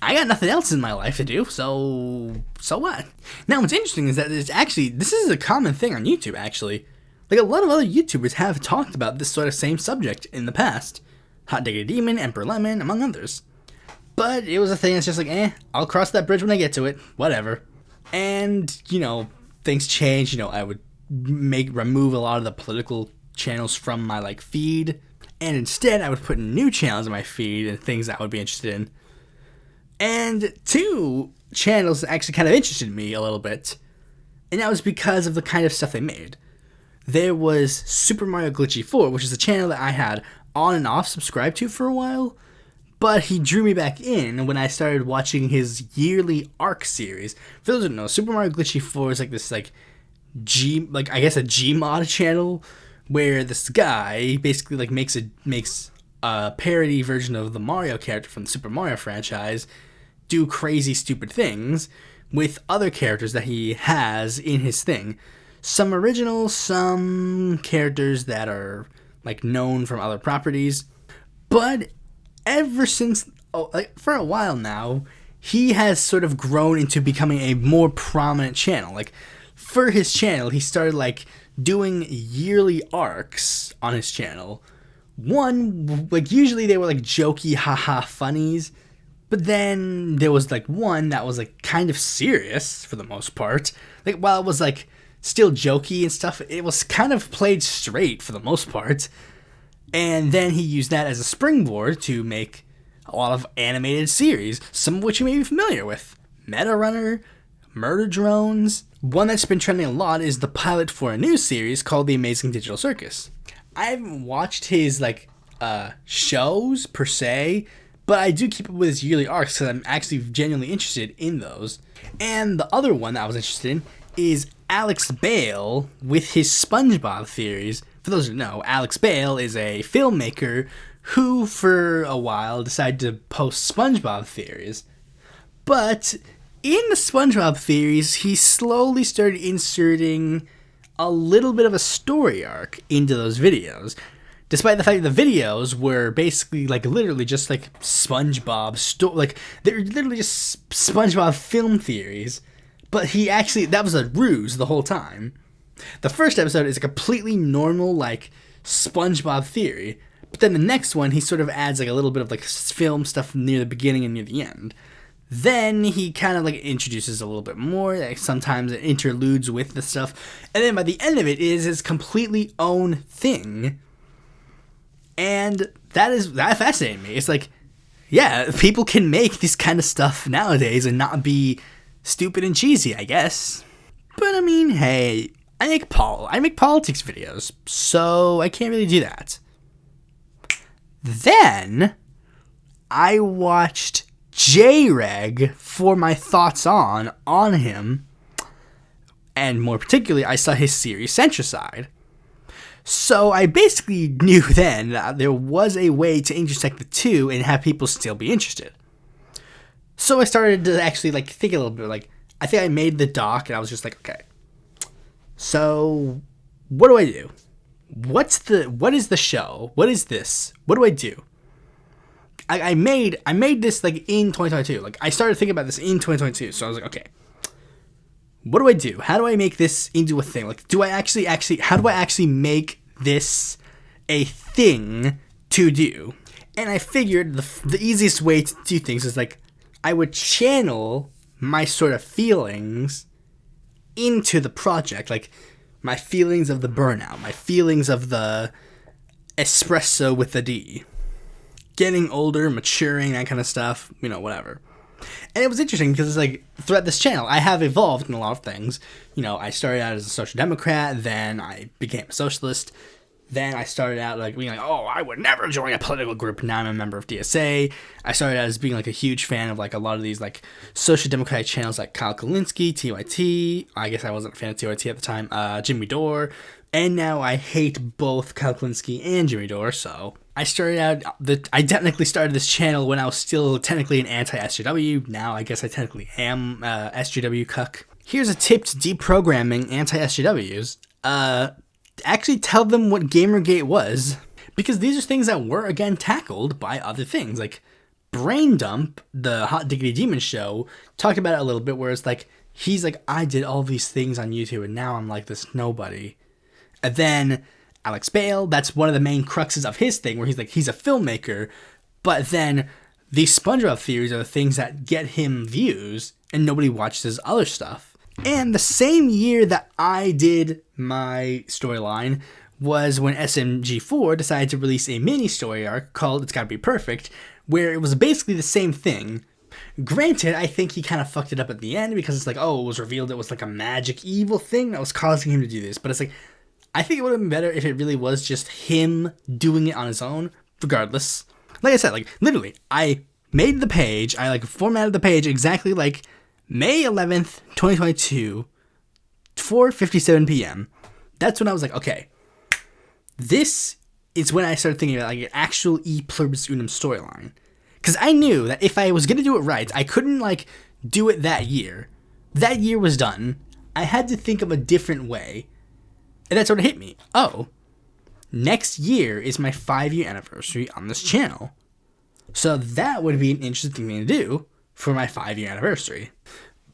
I got nothing else in my life to do, so what? Now, what's interesting is that this is a common thing on YouTube, actually. Like, a lot of other YouTubers have talked about this sort of same subject in the past. Hot Diggity Demon, Emperor Lemon, among others. But it was a thing that's just like, I'll cross that bridge when I get to it, whatever. And, things change, I would remove a lot of the political channels from my, feed. And instead, I would put new channels in my feed and things that I would be interested in. And two channels that actually kind of interested me a little bit. And that was because of the kind of stuff they made. There was Super Mario Glitchy 4, which is a channel that I had on and off subscribed to for a while. But he drew me back in when I started watching his yearly arc series. For those who don't know, Super Mario Glitchy 4 is this a Gmod channel where this guy basically makes a parody version of the Mario character from the Super Mario franchise do crazy stupid things with other characters that he has in his thing. Some original, some characters that are known from other properties. But ever since, for a while now, he has sort of grown into becoming a more prominent channel. For his channel, he started doing yearly arcs on his channel. One, usually they were jokey, haha funnies. But then there was one that was kind of serious for the most part. While it was still jokey and stuff, it was kind of played straight for the most part. And then he used that as a springboard to make a lot of animated series, some of which you may be familiar with. Meta Runner, Murder Drones. One that's been trending a lot is the pilot for a new series called The Amazing Digital Circus. I haven't watched his shows per se, but I do keep up with his yearly arcs because I'm actually genuinely interested in those. And the other one that I was interested in is Alex Bale with his SpongeBob theories. For those who know, Alex Bale is a filmmaker who, for a while, decided to post SpongeBob theories. But in the SpongeBob theories, he slowly started inserting a little bit of a story arc into those videos. Despite the fact that the videos were basically, literally just, SpongeBob they're literally just SpongeBob film theories. But that was a ruse the whole time. The first episode is a completely normal, SpongeBob theory. But then the next one, he sort of adds, a little bit of, film stuff near the beginning and near the end. Then he kind of, introduces a little bit more. Sometimes it interludes with the stuff. And then by the end of it is his completely own thing. And that fascinated me. It's yeah, people can make this kind of stuff nowadays and not be stupid and cheesy, I guess. But I mean, hey, I make politics videos, so I can't really do that. Then I watched J-Reg for my thoughts on him, and more particularly, I saw his series Centricide. So I basically knew then that there was a way to intersect the two and have people still be interested. So I started to actually think a little bit. I think I made the doc, and I was just okay. So what do I do? What is the show? What is this? What do I do? I made this in 2022. I started thinking about this in 2022. So I was okay. What do I do? How do I make this into a thing? How do I actually make this a thing to do? And I figured the easiest way to do things is I would channel my sort of feelings into the project, my feelings of the burnout, my feelings of the espresso with the D, getting older, maturing, that kind of stuff, whatever. And it was interesting because throughout this channel, I have evolved in a lot of things. I started out as a social democrat, then I became a socialist. Then I started out being I would never join a political group. Now I'm a member of DSA. I started out as being a huge fan of a lot of these social democratic channels like Kyle Kulinski, TYT. I guess I wasn't a fan of TYT at the time. Jimmy Dore. And now I hate both Kyle Kulinski and Jimmy Dore. So I technically started this channel when I was still technically an anti-SJW. Now I guess I technically am SJW cuck. Here's a tip to deprogramming anti-SJWs. Actually tell them what Gamergate was, because these are things that were again tackled by other things. Brain Dump, the Hot Diggity Demon show, talked about it a little bit, where it's he's I did all these things on YouTube and now I'm this nobody. And then Alex Bale, that's one of the main cruxes of his thing, where he's a filmmaker, but then these SpongeBob theories are the things that get him views and nobody watches his other stuff. And the same year that I did my storyline was when SMG4 decided to release a mini story arc called It's Gotta Be Perfect, where it was basically the same thing. Granted, I think he kind of fucked it up at the end because it's it was revealed it was a magic evil thing that was causing him to do this. But it's I think it would have been better if it really was just him doing it on his own, regardless. Like I said, literally, I made the page, I formatted the page exactly May 11th, 2022, 4:57 p.m. That's when I was okay, this is when I started thinking about an actual Pluribus Unum storyline. Because I knew that if I was going to do it right, I couldn't do it that year. That year was done. I had to think of a different way. And that sort of hit me. Oh, next year is my 5-year anniversary on this channel. So that would be an interesting thing to do for my 5-year anniversary.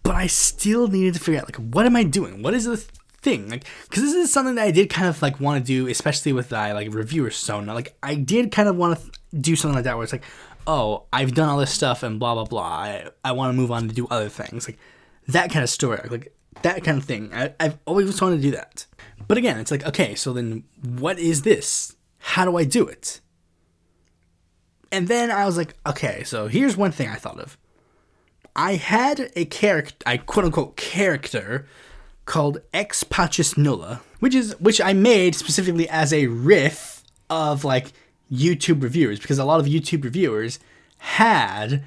But I still needed to figure out what am I doing? What is the thing? Because this is something that I did kind of want to do, especially with reviewer persona. I did kind of want to do something like that, where it's oh, I've done all this stuff and blah blah blah. I want to move on to do other things, that kind of story, that kind of thing. I've always wanted to do that. But again, it's okay, so then what is this? How do I do it? And then I was like, okay, so here's one thing I thought of. I had a quote-unquote character called Ex Pacis Nulla, which I made specifically as a riff of like YouTube reviewers, because a lot of YouTube reviewers had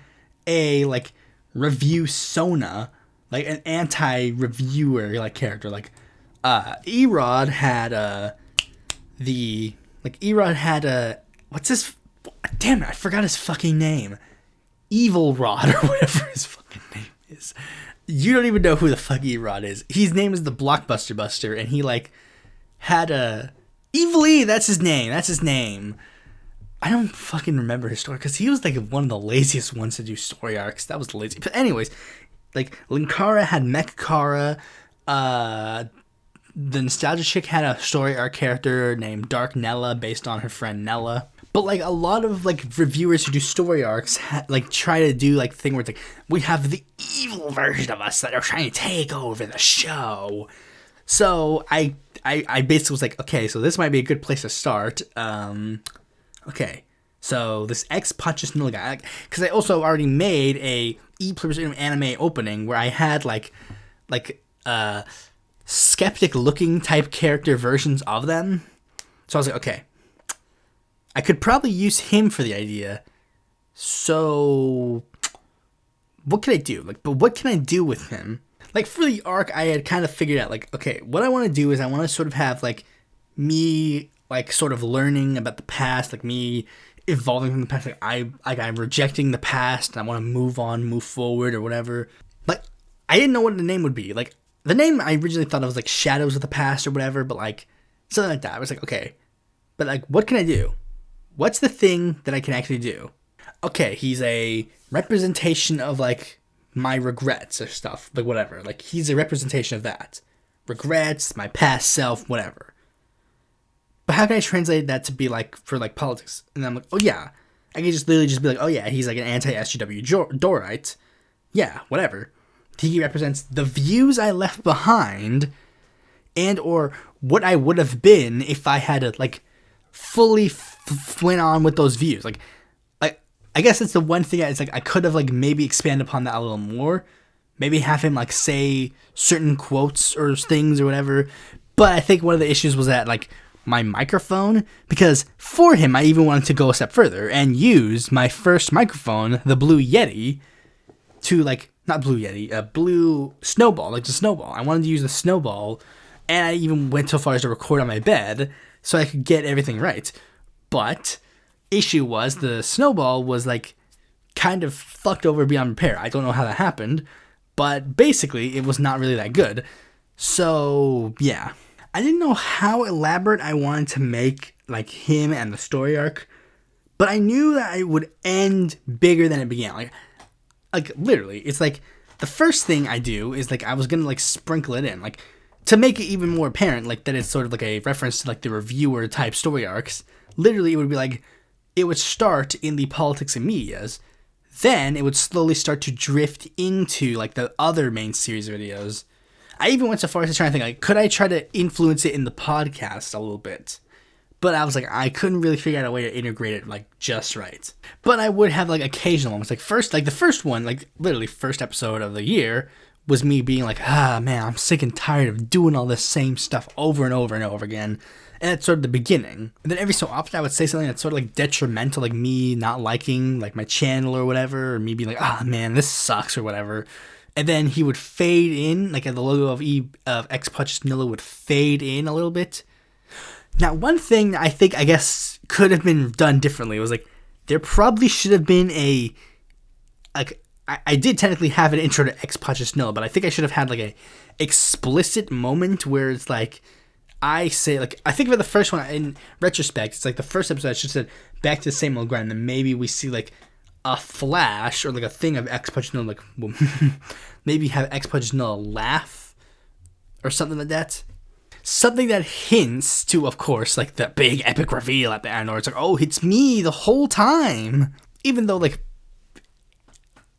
a like review Sona, like an anti-reviewer like character. Like Erod had what's his, damn it, I forgot his fucking name. Evil Rod or whatever his fucking name is. You don't even know who the fuck Erod is. His name is the Blockbuster Buster, and he like had a Evil E. That's his name. I don't fucking remember his story because he was like one of the laziest ones to do story arcs. That was lazy. But anyways, like Linkara had Mechakara. The Nostalgia Chick had a story arc character named Dark Nella based on her friend Nella. But like a lot of like reviewers who do story arcs like try to do like thing where it's like, we have the evil version of us that are trying to take over the show. So I basically was like, okay, so this might be a good place to start. Okay, so this Ex Pacis Nulla guy, because I also already made a Pluribus Unum anime opening where I had like skeptic looking type character versions of them. So I was like, okay, I could probably use him for the idea. So what can I do? But what can I do with him? Like for the arc, I had kind of figured out like, okay, what I want to do is I want to sort of have like me like sort of learning about the past, like me evolving from the past. Like I'm rejecting the past and I want to move forward or whatever. Like I didn't know what the name would be. Like the name I originally thought of was like Shadows of the Past or whatever, but like something like that. I was like, okay, but like what can I do? What's the thing that I can actually do? Okay, he's a representation of like my regrets or stuff, like whatever. Like he's a representation of that. Regrets, my past self, whatever. But how can I translate that to be like for like politics? And I'm like, oh yeah, I can just literally just be like, oh yeah, he's like an anti-SJW Dorite. Yeah, whatever. He represents the views I left behind, and or what I would have been if I had like fully went on with those views. Like I guess it's the one thing it's like I could have like maybe expand upon that a little more. Maybe have him like say certain quotes or things or whatever. But I think one of the issues was that like my microphone, because for him I even wanted to go a step further and use my first microphone, the Blue Yeti, to like not Blue Yeti, a Blue Snowball, like the Snowball. I wanted to use the Snowball, and I even went so far as to record on my bed so I could get everything right. But issue was the Snowball was like kind of fucked over beyond repair. I don't know how that happened, but basically it was not really that good. So yeah, I didn't know how elaborate I wanted to make like him and the story arc, but I knew that it would end bigger than it began. Like literally, it's like the first thing I do is like I was gonna like sprinkle it in, like to make it even more apparent, like that it's sort of like a reference to like the reviewer type story arcs. Literally, it would be like it would start in the politics and medias, then it would slowly start to drift into like the other main series videos. I even went so far as to try and think like, could I try to influence it in the podcast a little bit? But I was like, I couldn't really figure out a way to integrate it like just right. But I would have like occasional moments. Like the first one, like literally first episode of the year was me being like, man, I'm sick and tired of doing all this same stuff over and over and over again. And that's sort of the beginning. And then every so often I would say something that's sort of like detrimental, like me not liking like my channel or whatever, or me being like, man, this sucks or whatever. And then he would fade in, like the logo of Ex Pacis Nulla would fade in a little bit. Now, one thing I guess could have been done differently was like, there probably should have been I did technically have an intro to Ex Pacis Nulla, but I think I should have had like a explicit moment where it's like, I say, like, I think for the first one, in retrospect, it's like the first episode I should have said, back to the same old grind, then maybe we see like a flash or like a thing of Ex Pacis Nulla, like, maybe have Ex Pacis Nulla laugh or something like that. Something that hints to, of course, like the big epic reveal at the end, or it's like, oh, it's me the whole time. Even though, like,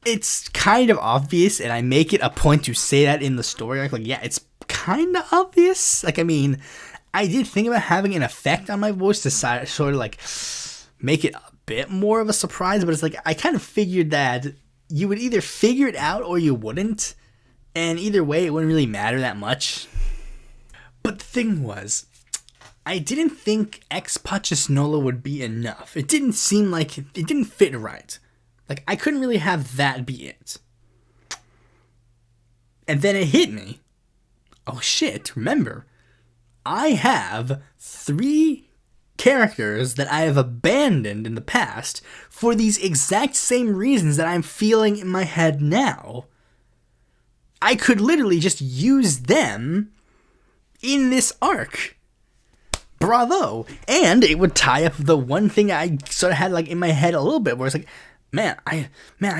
it's kind of obvious, and I make it a point to say that in the story arc. Like, yeah, it's kind of obvious. Like, I mean, I did think about having an effect on my voice to sort of, like, make it bit more of a surprise, but it's like I kind of figured that you would either figure it out or you wouldn't, and either way it wouldn't really matter that much. But the thing was, I didn't think Ex Pachis Nola would be enough. It didn't seem like it didn't fit right. Like, I couldn't really have that be it. And then it hit me. Oh shit, remember, I have 3 characters that I have abandoned in the past for these exact same reasons that I'm feeling in my head now. I could literally just use them in this arc. Bravo. And it would tie up the one thing I sort of had like in my head a little bit, where it's like, man, I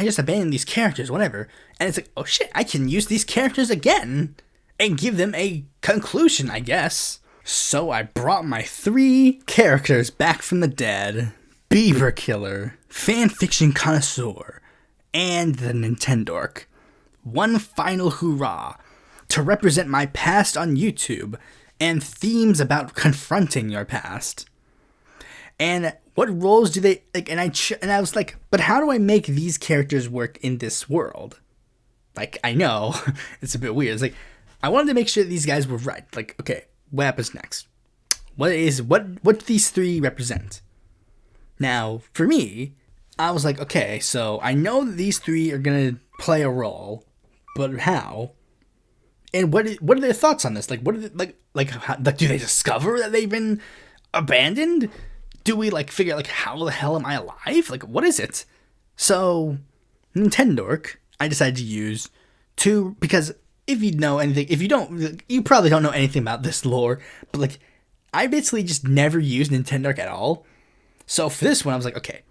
just abandoned these characters, whatever. And it's like, oh shit, I can use these characters again and give them a conclusion, I guess. So I brought my 3 characters back from the dead: Bieber Killer, Fanfiction Connoisseur, and the Nintendork. One final hurrah to represent my past on YouTube and themes about confronting your past. And what roles do they like? And I was like, but how do I make these characters work in this world? Like, I know it's a bit weird. It's like I wanted to make sure that these guys were right. Like, okay, what happens next? What do these 3 represent? Now, for me, I was like, okay, so I know that these 3 are gonna play a role, but how? And what are their thoughts on this? Like, what are they, how, do they discover that they've been abandoned? Do we like figure out like how the hell am I alive? Like, what is it? So, Nintendork, I decided to use because if you know anything, if you don't, you probably don't know anything about this lore, but like, I basically just never used Nintendork at all. So for this one, I was like, okay,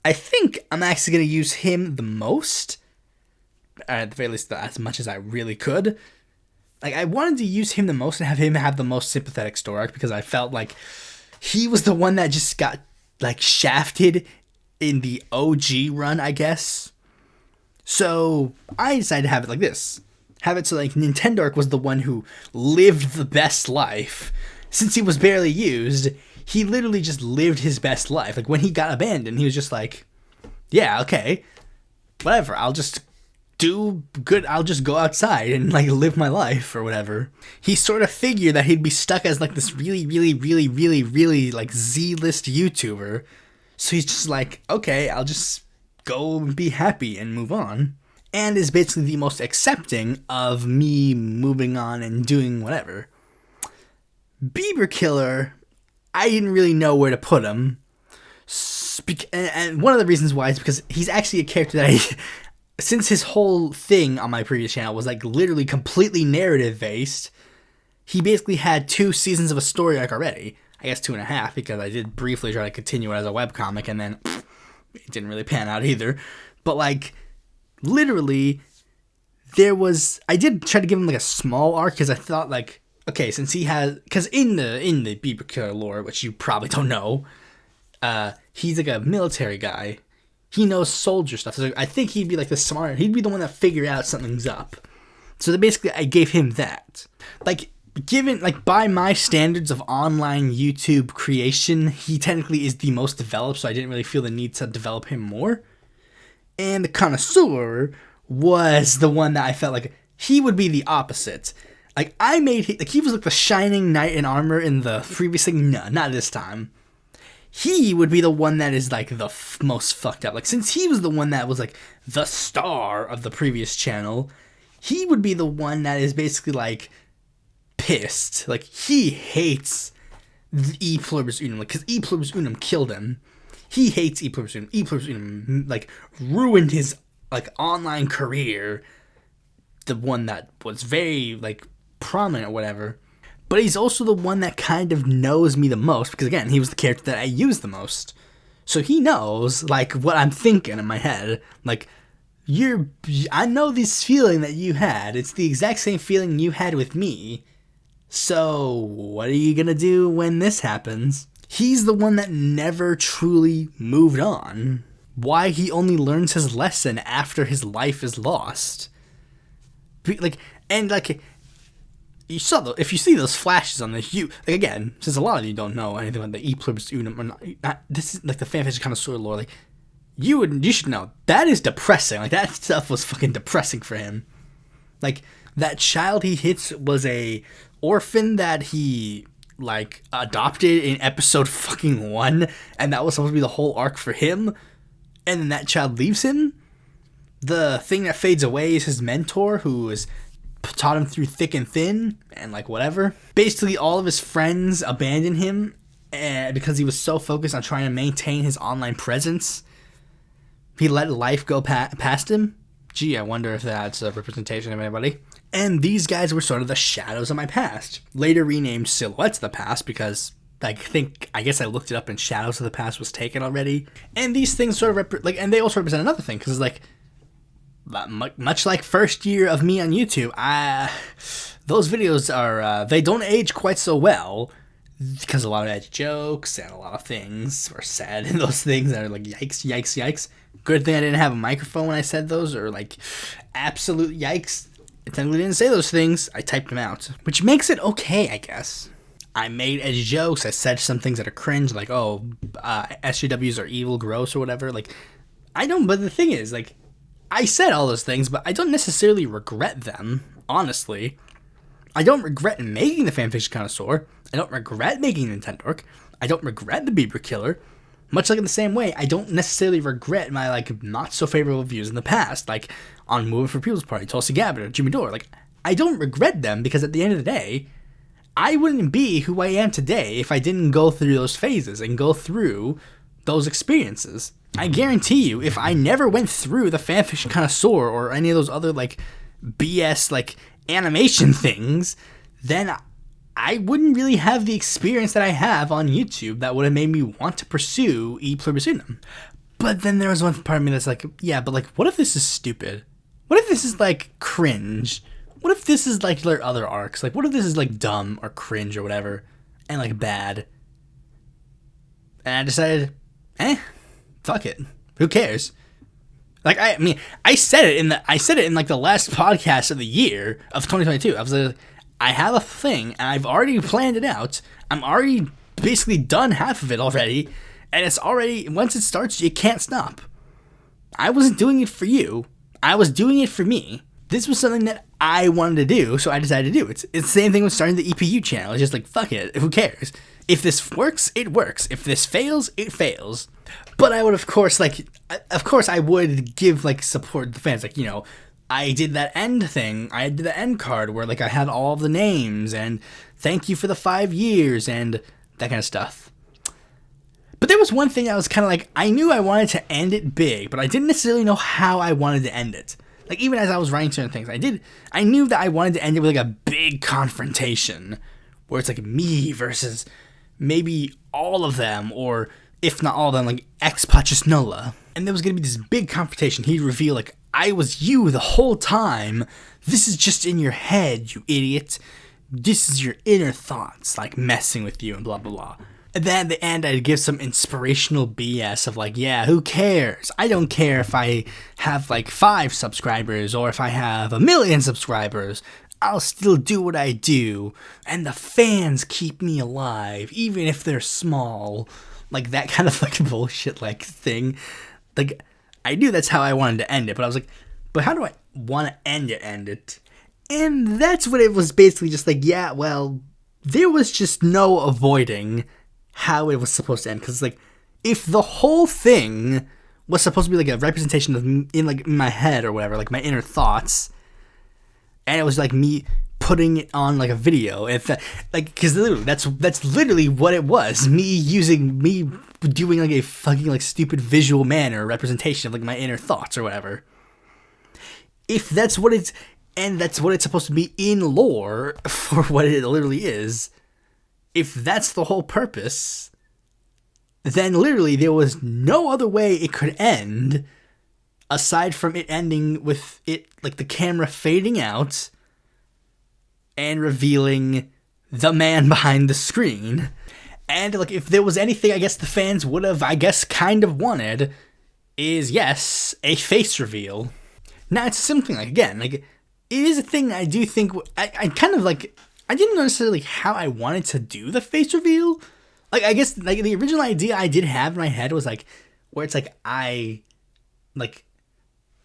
I think I'm actually going to use him the most, at the very least as much as I really could. Like, I wanted to use him the most and have him have the most sympathetic story arc, because I felt like he was the one that just got like shafted in the OG run, I guess. So I decided to have it like this. Have it so like Nintendork was the one who lived the best life. Since he was barely used, he literally just lived his best life. Like, when he got abandoned, he was just like, yeah, okay, whatever, I'll just do good, I'll just go outside and like live my life or whatever. He sort of figured that he'd be stuck as like this really like Z-list YouTuber. So he's just like, okay, I'll just go and be happy and move on. And is basically the most accepting of me moving on and doing whatever. Bieber Killer, I didn't really know where to put him. And one of the reasons why is because he's actually a character that since his whole thing on my previous channel was like literally completely narrative based, he basically had 2 seasons of a story arc already. I guess 2.5, because I did briefly try to continue it as a webcomic, and then it didn't really pan out either. But like, literally, I did try to give him like a small arc, because I thought like, okay, since he has, because in the Bieber Killer lore, which you probably don't know, he's like a military guy. He knows soldier stuff. So I think he'd be like he'd be the one that figured out something's up. So basically, I gave him that. Like, given, like, by my standards of online YouTube creation, he technically is the most developed, so I didn't really feel the need to develop him more. And the Connoisseur was the one that I felt like he would be the opposite. Like, he was like the shining knight in armor in the previous thing. No, not this time. He would be the one that is like the most fucked up. Like, since he was the one that was like the star of the previous channel, he would be the one that is basically like pissed. Like, he hates E Pluribus Unum, like, because E Pluribus Unum killed him. He hates E Pluribus Unum. E Pluribus Unum like ruined his like online career. The one that was very like prominent or whatever. But he's also the one that kind of knows me the most, because again, he was the character that I used the most. So he knows like what I'm thinking in my head. Like, I know this feeling that you had. It's the exact same feeling you had with me. So what are you gonna do when this happens? He's the one that never truly moved on. Why he only learns his lesson after his life is lost. Like, and like, if you see those flashes on the like again, since a lot of you don't know anything about the Pluribus Unum or not, this is like the fanfiction kind of sort of lore, like you should know that is depressing. Like that stuff was fucking depressing for him. Like that child he hits was a orphan that he like adopted in episode fucking 1, and that was supposed to be the whole arc for him, and then that child leaves him. The thing that fades away is his mentor, who is taught him through thick and thin and like whatever. Basically all of his friends abandoned him because he was so focused on trying to maintain his online presence. He let life go past him. Gee, I wonder if that's a representation of anybody. And these guys were sort of the shadows of my past, later renamed Silhouettes of the Past, because I guess I looked it up and Shadows of the Past was taken already. And these things sort of and they also represent another thing, because it's like much like first year of me on YouTube, those videos are they don't age quite so well, because a lot of edge jokes and a lot of things are said in those things that are like yikes. Good thing I didn't have a microphone when I said those, or like absolute yikes. I technically didn't say those things, I typed them out, which makes it okay, I guess. I made edgy jokes, I said some things that are cringe, like SJWs are evil, gross, or whatever. Like but the thing is, like, I said all those things, but I don't necessarily regret them, honestly. I don't regret making the fanfiction connoisseur. I don't regret making Nintendo. I don't regret the Bieber Killer. Much like in the same way, I don't necessarily regret my, like, not so favorable views in the past, like on Moving for People's Party, Tulsi Gabbard, or Jimmy Dore. Like, I don't regret them, because at the end of the day, I wouldn't be who I am today if I didn't go through those phases and go through those experiences. I guarantee you, if I never went through the fanfiction connoisseur or any of those other, like, BS, like, animation things, then I wouldn't really have the experience that I have on YouTube that would have made me want to pursue Pluribus Unum. But then there was one part of me that's like, yeah, but like, what if this is stupid? What if this is like cringe? What if this is like their other arcs? Like, what if this is like dumb or cringe or whatever, and like bad? And I decided, fuck it. Who cares? Like, I mean, I said it in like the last podcast of the year of 2022. I was like, I have a thing, and I've already planned it out. I'm already basically done half of it already, and it's already, once it starts, you can't stop. I wasn't doing it for you. I was doing it for me. This was something that I wanted to do, so I decided to do it. It's the same thing with starting the EPU channel. It's just like, fuck it, who cares? If this works, it works. If this fails, it fails. But I would, of course, I would give, like, support to the fans. Like, you know, I did that end thing. I did the end card where, like, I had all the names and thank you for the 5 years and that kind of stuff. But there was one thing I was kind of like, I knew I wanted to end it big, but I didn't necessarily know how I wanted to end it. Like, even as I was writing certain things, I knew that I wanted to end it with, like, a big confrontation where it's, like, me versus maybe all of them, or if not all of them, like, Ex Pachis Nola. And there was going to be this big confrontation. He'd reveal, like, I was you the whole time. This is just in your head, you idiot. This is your inner thoughts, like, messing with you and blah, blah, blah. And then at the end, I'd give some inspirational BS of, like, yeah, who cares? I don't care if I have, like, 5 subscribers or if I have 1 million subscribers. I'll still do what I do. And the fans keep me alive, even if they're small. Like, that kind of, like, bullshit, like, thing. Like, I knew that's how I wanted to end it, but I was like, but how do I want to end it? And that's what it was basically just like, yeah, well, there was just no avoiding how it was supposed to end. Because, like, if the whole thing was supposed to be, like, a representation of, in my head or whatever, like, my inner thoughts, and it was, like, me putting it on, like, a video, if that, like, because literally, that's literally what it was, me doing, like, a fucking, like, stupid visual manner representation of, like, my inner thoughts or whatever. If that's what it's, and that's what it's supposed to be in lore for what it literally is, if that's the whole purpose, then literally there was no other way it could end aside from it ending with it, like, the camera fading out and revealing the man behind the screen. And, like, if there was anything I guess the fans would have, I guess, kind of wanted, is, yes, a face reveal. Now, it's something, like, again, like, it is a thing I do think, I I didn't know necessarily how I wanted to do the face reveal. Like, I guess, like, the original idea I did have in my head was, like, where it's, like, I, like,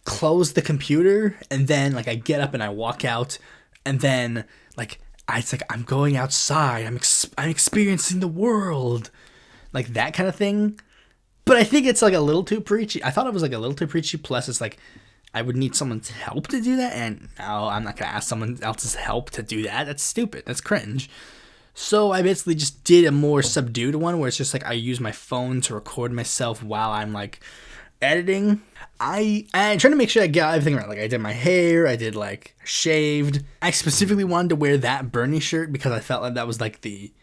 close the computer, and then, like, I get up and I walk out, and then, like, it's like, I'm going outside, I'm experiencing the world, like, that kind of thing. But I think it's, like, a little too preachy. I thought it was, like, a little too preachy, plus it's, like, I would need someone's help to do that, and no, I'm not gonna ask someone else's help to do that. That's stupid. That's cringe. So I basically just did a more subdued one, where it's just, like, I use my phone to record myself while I'm, like, editing. I tried to make sure I got everything right. Like, I did my hair, I did, like, shaved. I specifically wanted to wear that Bernie shirt because I felt like that was, like, the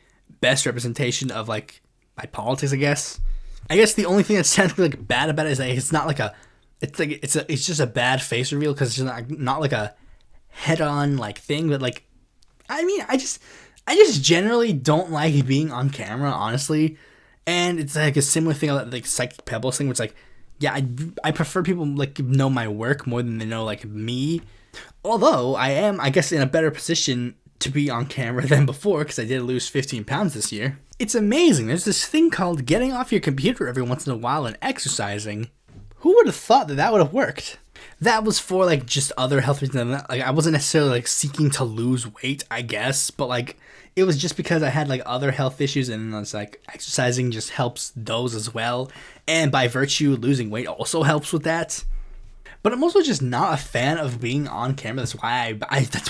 best representation of, like, my politics, I guess. I guess the only thing that's technically, like, bad about it is, like, it's not, like, it's just a bad face reveal because it's not like a head-on, like, thing, but, like, I mean, I just generally don't like being on camera, honestly. And it's, like, a similar thing, like, Psychic Pebbles thing, which, like, yeah, I prefer people, like, know my work more than they know, like, me. Although, I am, I guess, in a better position to be on camera than before, because I did lose 15 pounds this year. It's amazing. There's this thing called getting off your computer every once in a while and exercising. Who would have thought that would have worked? That was for, like, just other health reasons. Like, I wasn't necessarily, like, seeking to lose weight, I guess, but, like, it was just because I had, like, other health issues, and it's like exercising just helps those as well. And by virtue, losing weight also helps with that. But I'm also just not a fan of being on camera. That's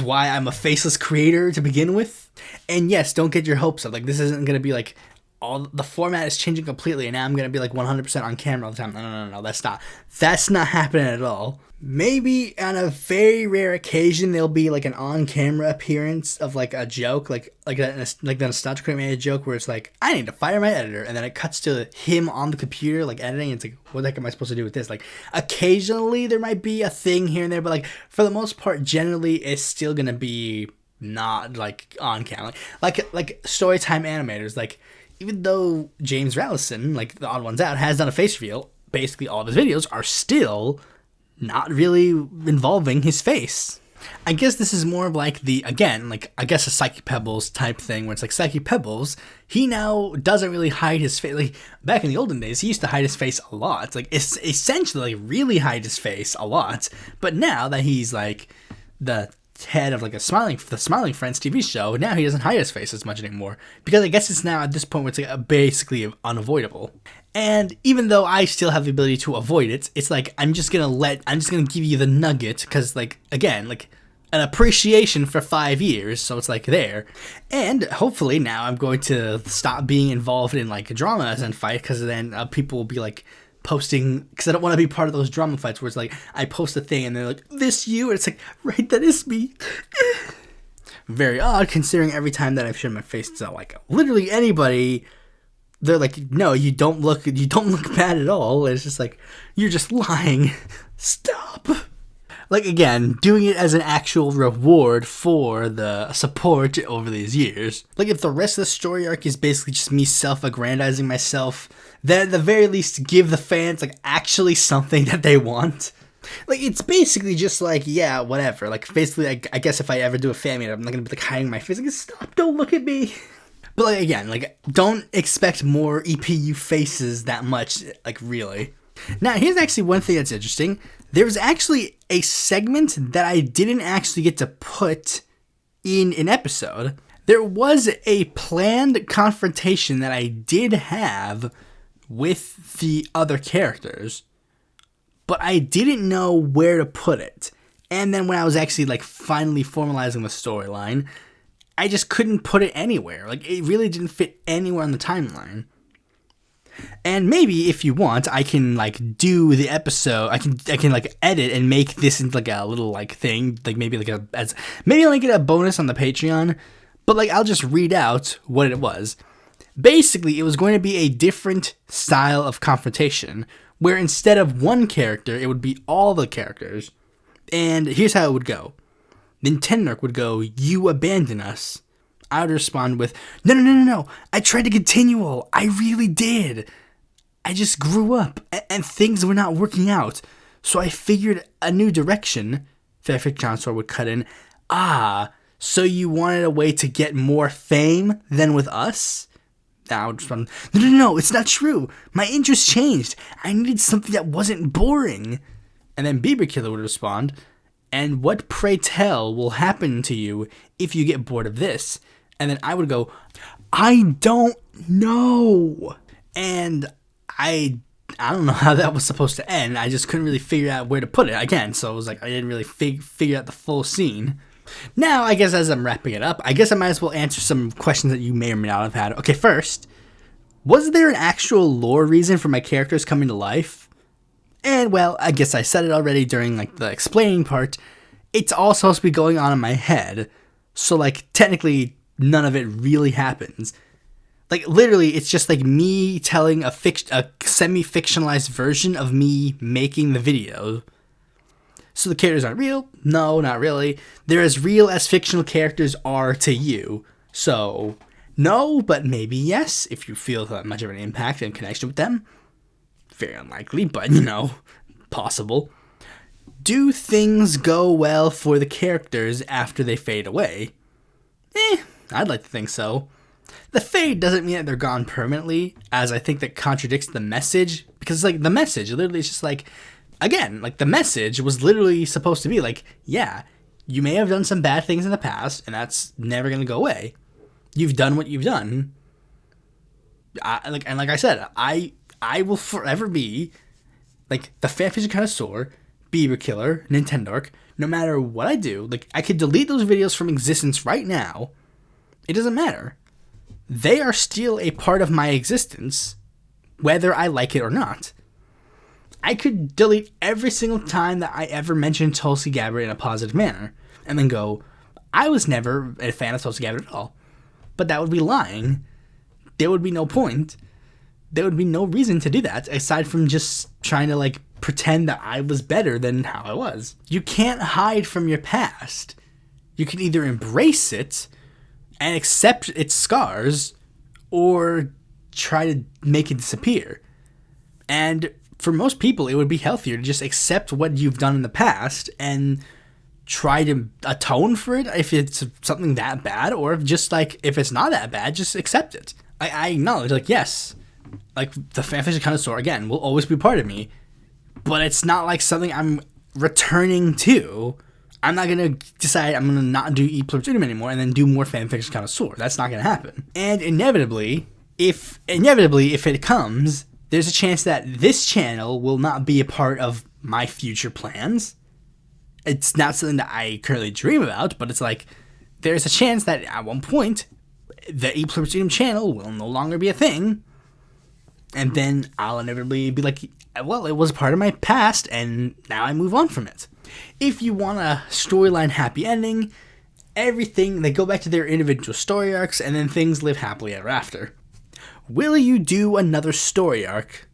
why I'm a faceless creator to begin with. And yes, don't get your hopes up. Like, this isn't gonna be like all the format is changing completely, and now I'm gonna be like 100% on camera all the time. No. That's not happening at all. Maybe on a very rare occasion there'll be like an on-camera appearance of like a joke, like the Nostalgia Critic made a joke where it's like, I need to fire my editor, and then it cuts to him on the computer like editing, and it's like, what the heck am I supposed to do with this? Like, occasionally there might be a thing here and there, but like for the most part, generally it's still gonna be not like on camera, like Storytime animators. Like, even though James Rallison, like the Odd Ones Out, has done a face reveal, basically all of his videos are still not really involving his face. I guess this is more of like a Psychic Pebbles type thing, where it's like Psychic Pebbles, he now doesn't really hide his face. Like, back in the olden days, he used to hide his face a lot. Like, it's essentially like really hide his face a lot. But now that he's like the head of like the Smiling Friends TV show, now he doesn't hide his face as much anymore, because I guess it's now at this point where it's like basically unavoidable. And even though I still have the ability to avoid it, it's like I'm just gonna give you the nugget, because like, again, like an appreciation for 5 years, so it's like there. And hopefully now I'm going to stop being involved in like dramas and fight, because then people will be like posting, because I don't want to be part of those drama fights where it's like I post a thing and they're like, this you? And it's like, right, that is me. Very odd, considering every time that I've shown my face to like literally anybody, they're like, no, you don't look bad at all. And it's just like, you're just lying. Stop. Like, again, doing it as an actual reward for the support over these years. Like, if the rest of the story arc is basically just me self-aggrandizing myself, then at the very least give the fans like actually something that they want. Like, it's basically just like, yeah, whatever. Like, basically, I guess if I ever do a fan meetup, I'm not gonna be like hiding my face. Like, stop, don't look at me. But like, again, like, don't expect more EPU faces that much, like, really. Now, here's actually one thing that's interesting. There was actually a segment that I didn't actually get to put in an episode. There was a planned confrontation that I did have with the other characters, but I didn't know where to put it. And then when I was actually, like, finally formalizing the storyline, I just couldn't put it anywhere. Like, it really didn't fit anywhere on the timeline. And maybe if you want, I can like do the episode. I can like edit and make this into like a little like thing, like maybe like maybe I'll get a bonus on the Patreon. But like, I'll just read out what it was. Basically, it was going to be a different style of confrontation, where instead of one character, it would be all the characters. And here's how it would go. Nintendo would go, "You abandon us." I would respond with, No. I tried to continual. I really did. I just grew up and things were not working out. So I figured a new direction. Fairfield Johnsor would cut in. So you wanted a way to get more fame than with us? Now, no, it's not true. My interest changed. I needed something that wasn't boring. And then Bieber Killer would respond, and what, pray tell, will happen to you if you get bored of this? And then I would go, I don't know. And I don't know how that was supposed to end. I just couldn't really figure out where to put it again. So it was like I didn't really figure out the full scene. Now, I guess as I'm wrapping it up, I guess I might as well answer some questions that you may or may not have had. Okay, first, was there an actual lore reason for my characters coming to life? And, well, I guess I said it already during, like, the explaining part. It's all supposed to be going on in my head. So, like, technically, none of it really happens. Like, literally, it's just, like, me telling a semi-fictionalized version of me making the video. So the characters aren't real? No, not really. They're as real as fictional characters are to you. So, no, but maybe yes, if you feel that much of an impact and connection with them. Very unlikely, but, possible. Do things go well for the characters after they fade away? I'd like to think so. The fade doesn't mean that they're gone permanently, as I think that contradicts the message, because, like, the message literally is just like, again, like, the message was literally supposed to be like, yeah, you may have done some bad things in the past, and that's never going to go away. You've done what you've done. Like I said, I will forever be, like, the fanfiction connoisseur, Bieber Killer, Nintendork. No matter what I do, like, I could delete those videos from existence right now. It doesn't matter. They are still a part of my existence, whether I like it or not. I could delete every single time that I ever mentioned Tulsi Gabbard in a positive manner, and then go, I was never a fan of Tulsi Gabbard at all. But that would be lying. There would be no point. There would be no reason to do that, aside from just trying to, like, pretend that I was better than how I was. You can't hide from your past. You can either embrace it and accept its scars, or try to make it disappear. And for most people, it would be healthier to just accept what you've done in the past and try to atone for it if it's something that bad, or just, like, if it's not that bad, just accept it. I acknowledge, like, yes, like, the fanfiction connoisseur, again, will always be part of me, but it's not like something I'm returning to. I'm not going to decide I'm going to not do Pluribus Unum anymore and then do more fanfiction connoisseur. That's not going to happen. And inevitably, if it comes, there's a chance that this channel will not be a part of my future plans. It's not something that I currently dream about, but it's like, there's a chance that at one point, the Pluribus Unum channel will no longer be a thing. And then I'll inevitably be like, well, it was part of my past, and now I move on from it. If you want a storyline happy ending, everything, they go back to their individual story arcs, and then things live happily ever after. Will you do another story arc?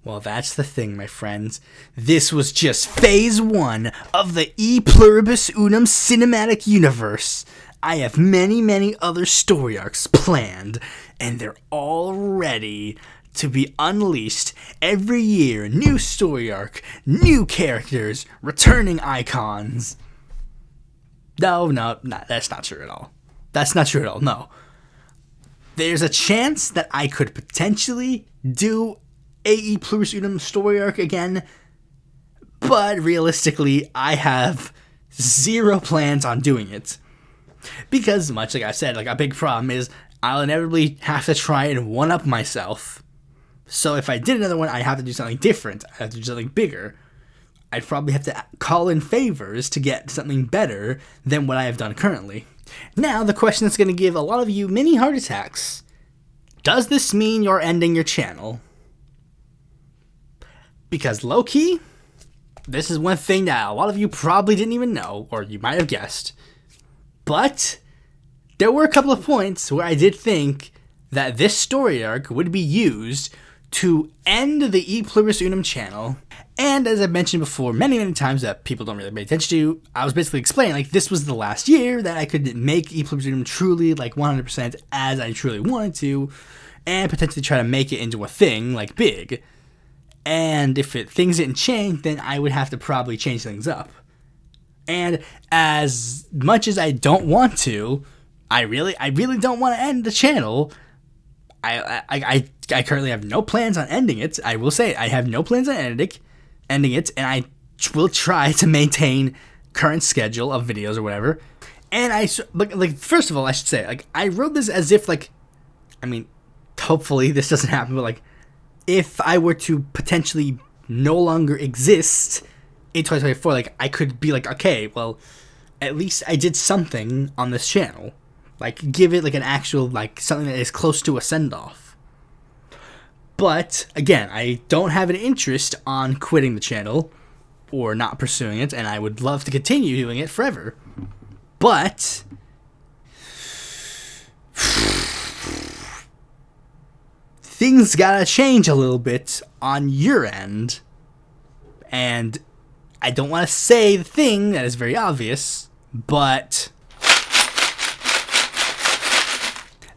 Well, that's the thing, my friends. This was just phase 1 of the Pluribus Unum cinematic universe. I have many, many other story arcs planned, and they're all ready to be unleashed every year. New story arc, new characters, returning icons. No, that's not true at all. That's not true at all, no. There's a chance that I could potentially do a Pluribus Unum story arc again, but realistically, I have zero plans on doing it. Because, much like I said, like, a big problem is I'll inevitably have to try and one-up myself. So if I did another one, I'd have to do something different. I'd have to do something bigger. I'd probably have to call in favors to get something better than what I have done currently. Now, the question that's going to give a lot of you mini heart attacks. Does this mean you're ending your channel? Because low-key, this is one thing that a lot of you probably didn't even know, or you might have guessed. But there were a couple of points where I did think that this story arc would be used to end the Pluribus Unum channel. And as I've mentioned before many, many times that people don't really pay attention to, I was basically explaining, like, this was the last year that I could make Pluribus Unum truly, like, 100% as I truly wanted to, and potentially try to make it into a thing, like, big. And if things didn't change, then I would have to probably change things up. And as much as I don't want to, I really don't want to end the channel. I currently have no plans on ending it. I will say I have no plans on ending it, and I will try to maintain current schedule of videos or whatever. And like first of all, I should say, like, I wrote this as if, like, I mean, hopefully this doesn't happen, but, like, if I were to potentially no longer exist in 2024, like, I could be like, okay, well, at least I did something on this channel. Like, give it, like, an actual, like, something that is close to a send-off. But, again, I don't have an interest on quitting the channel or not pursuing it, and I would love to continue doing it forever. But things gotta change a little bit on your end, and I don't want to say the thing that is very obvious, but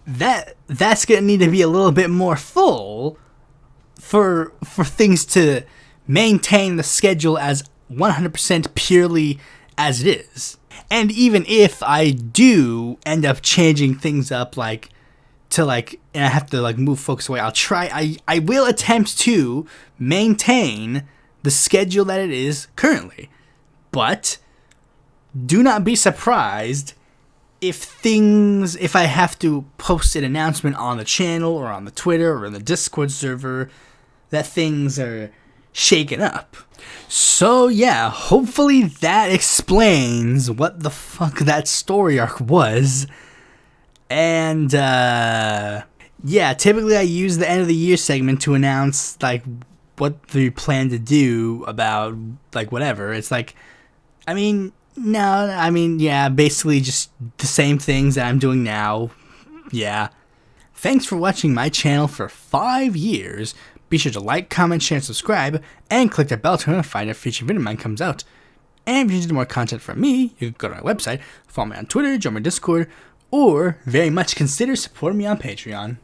that's gonna need to be a little bit more full for things to maintain the schedule as 100% purely as it is. And even if I do end up changing things up, like, to, like, and I have to, like, move focus away, I will attempt to maintain the schedule that it is currently. But do not be surprised if I have to post an announcement on the channel or on the Twitter or in the Discord server that things are shaken up. So yeah, hopefully that explains what the fuck that story arc was. And yeah, typically I use the end of the year segment to announce, like, what we plan to do about, like, whatever. It's like, yeah, basically just the same things that I'm doing now. Yeah. Thanks for watching my channel for 5 years. Be sure to like, comment, share, and subscribe, and click the bell to notify when a future video of mine comes out. And if you need more content from me, you can go to my website, follow me on Twitter, join my Discord, or very much consider supporting me on Patreon.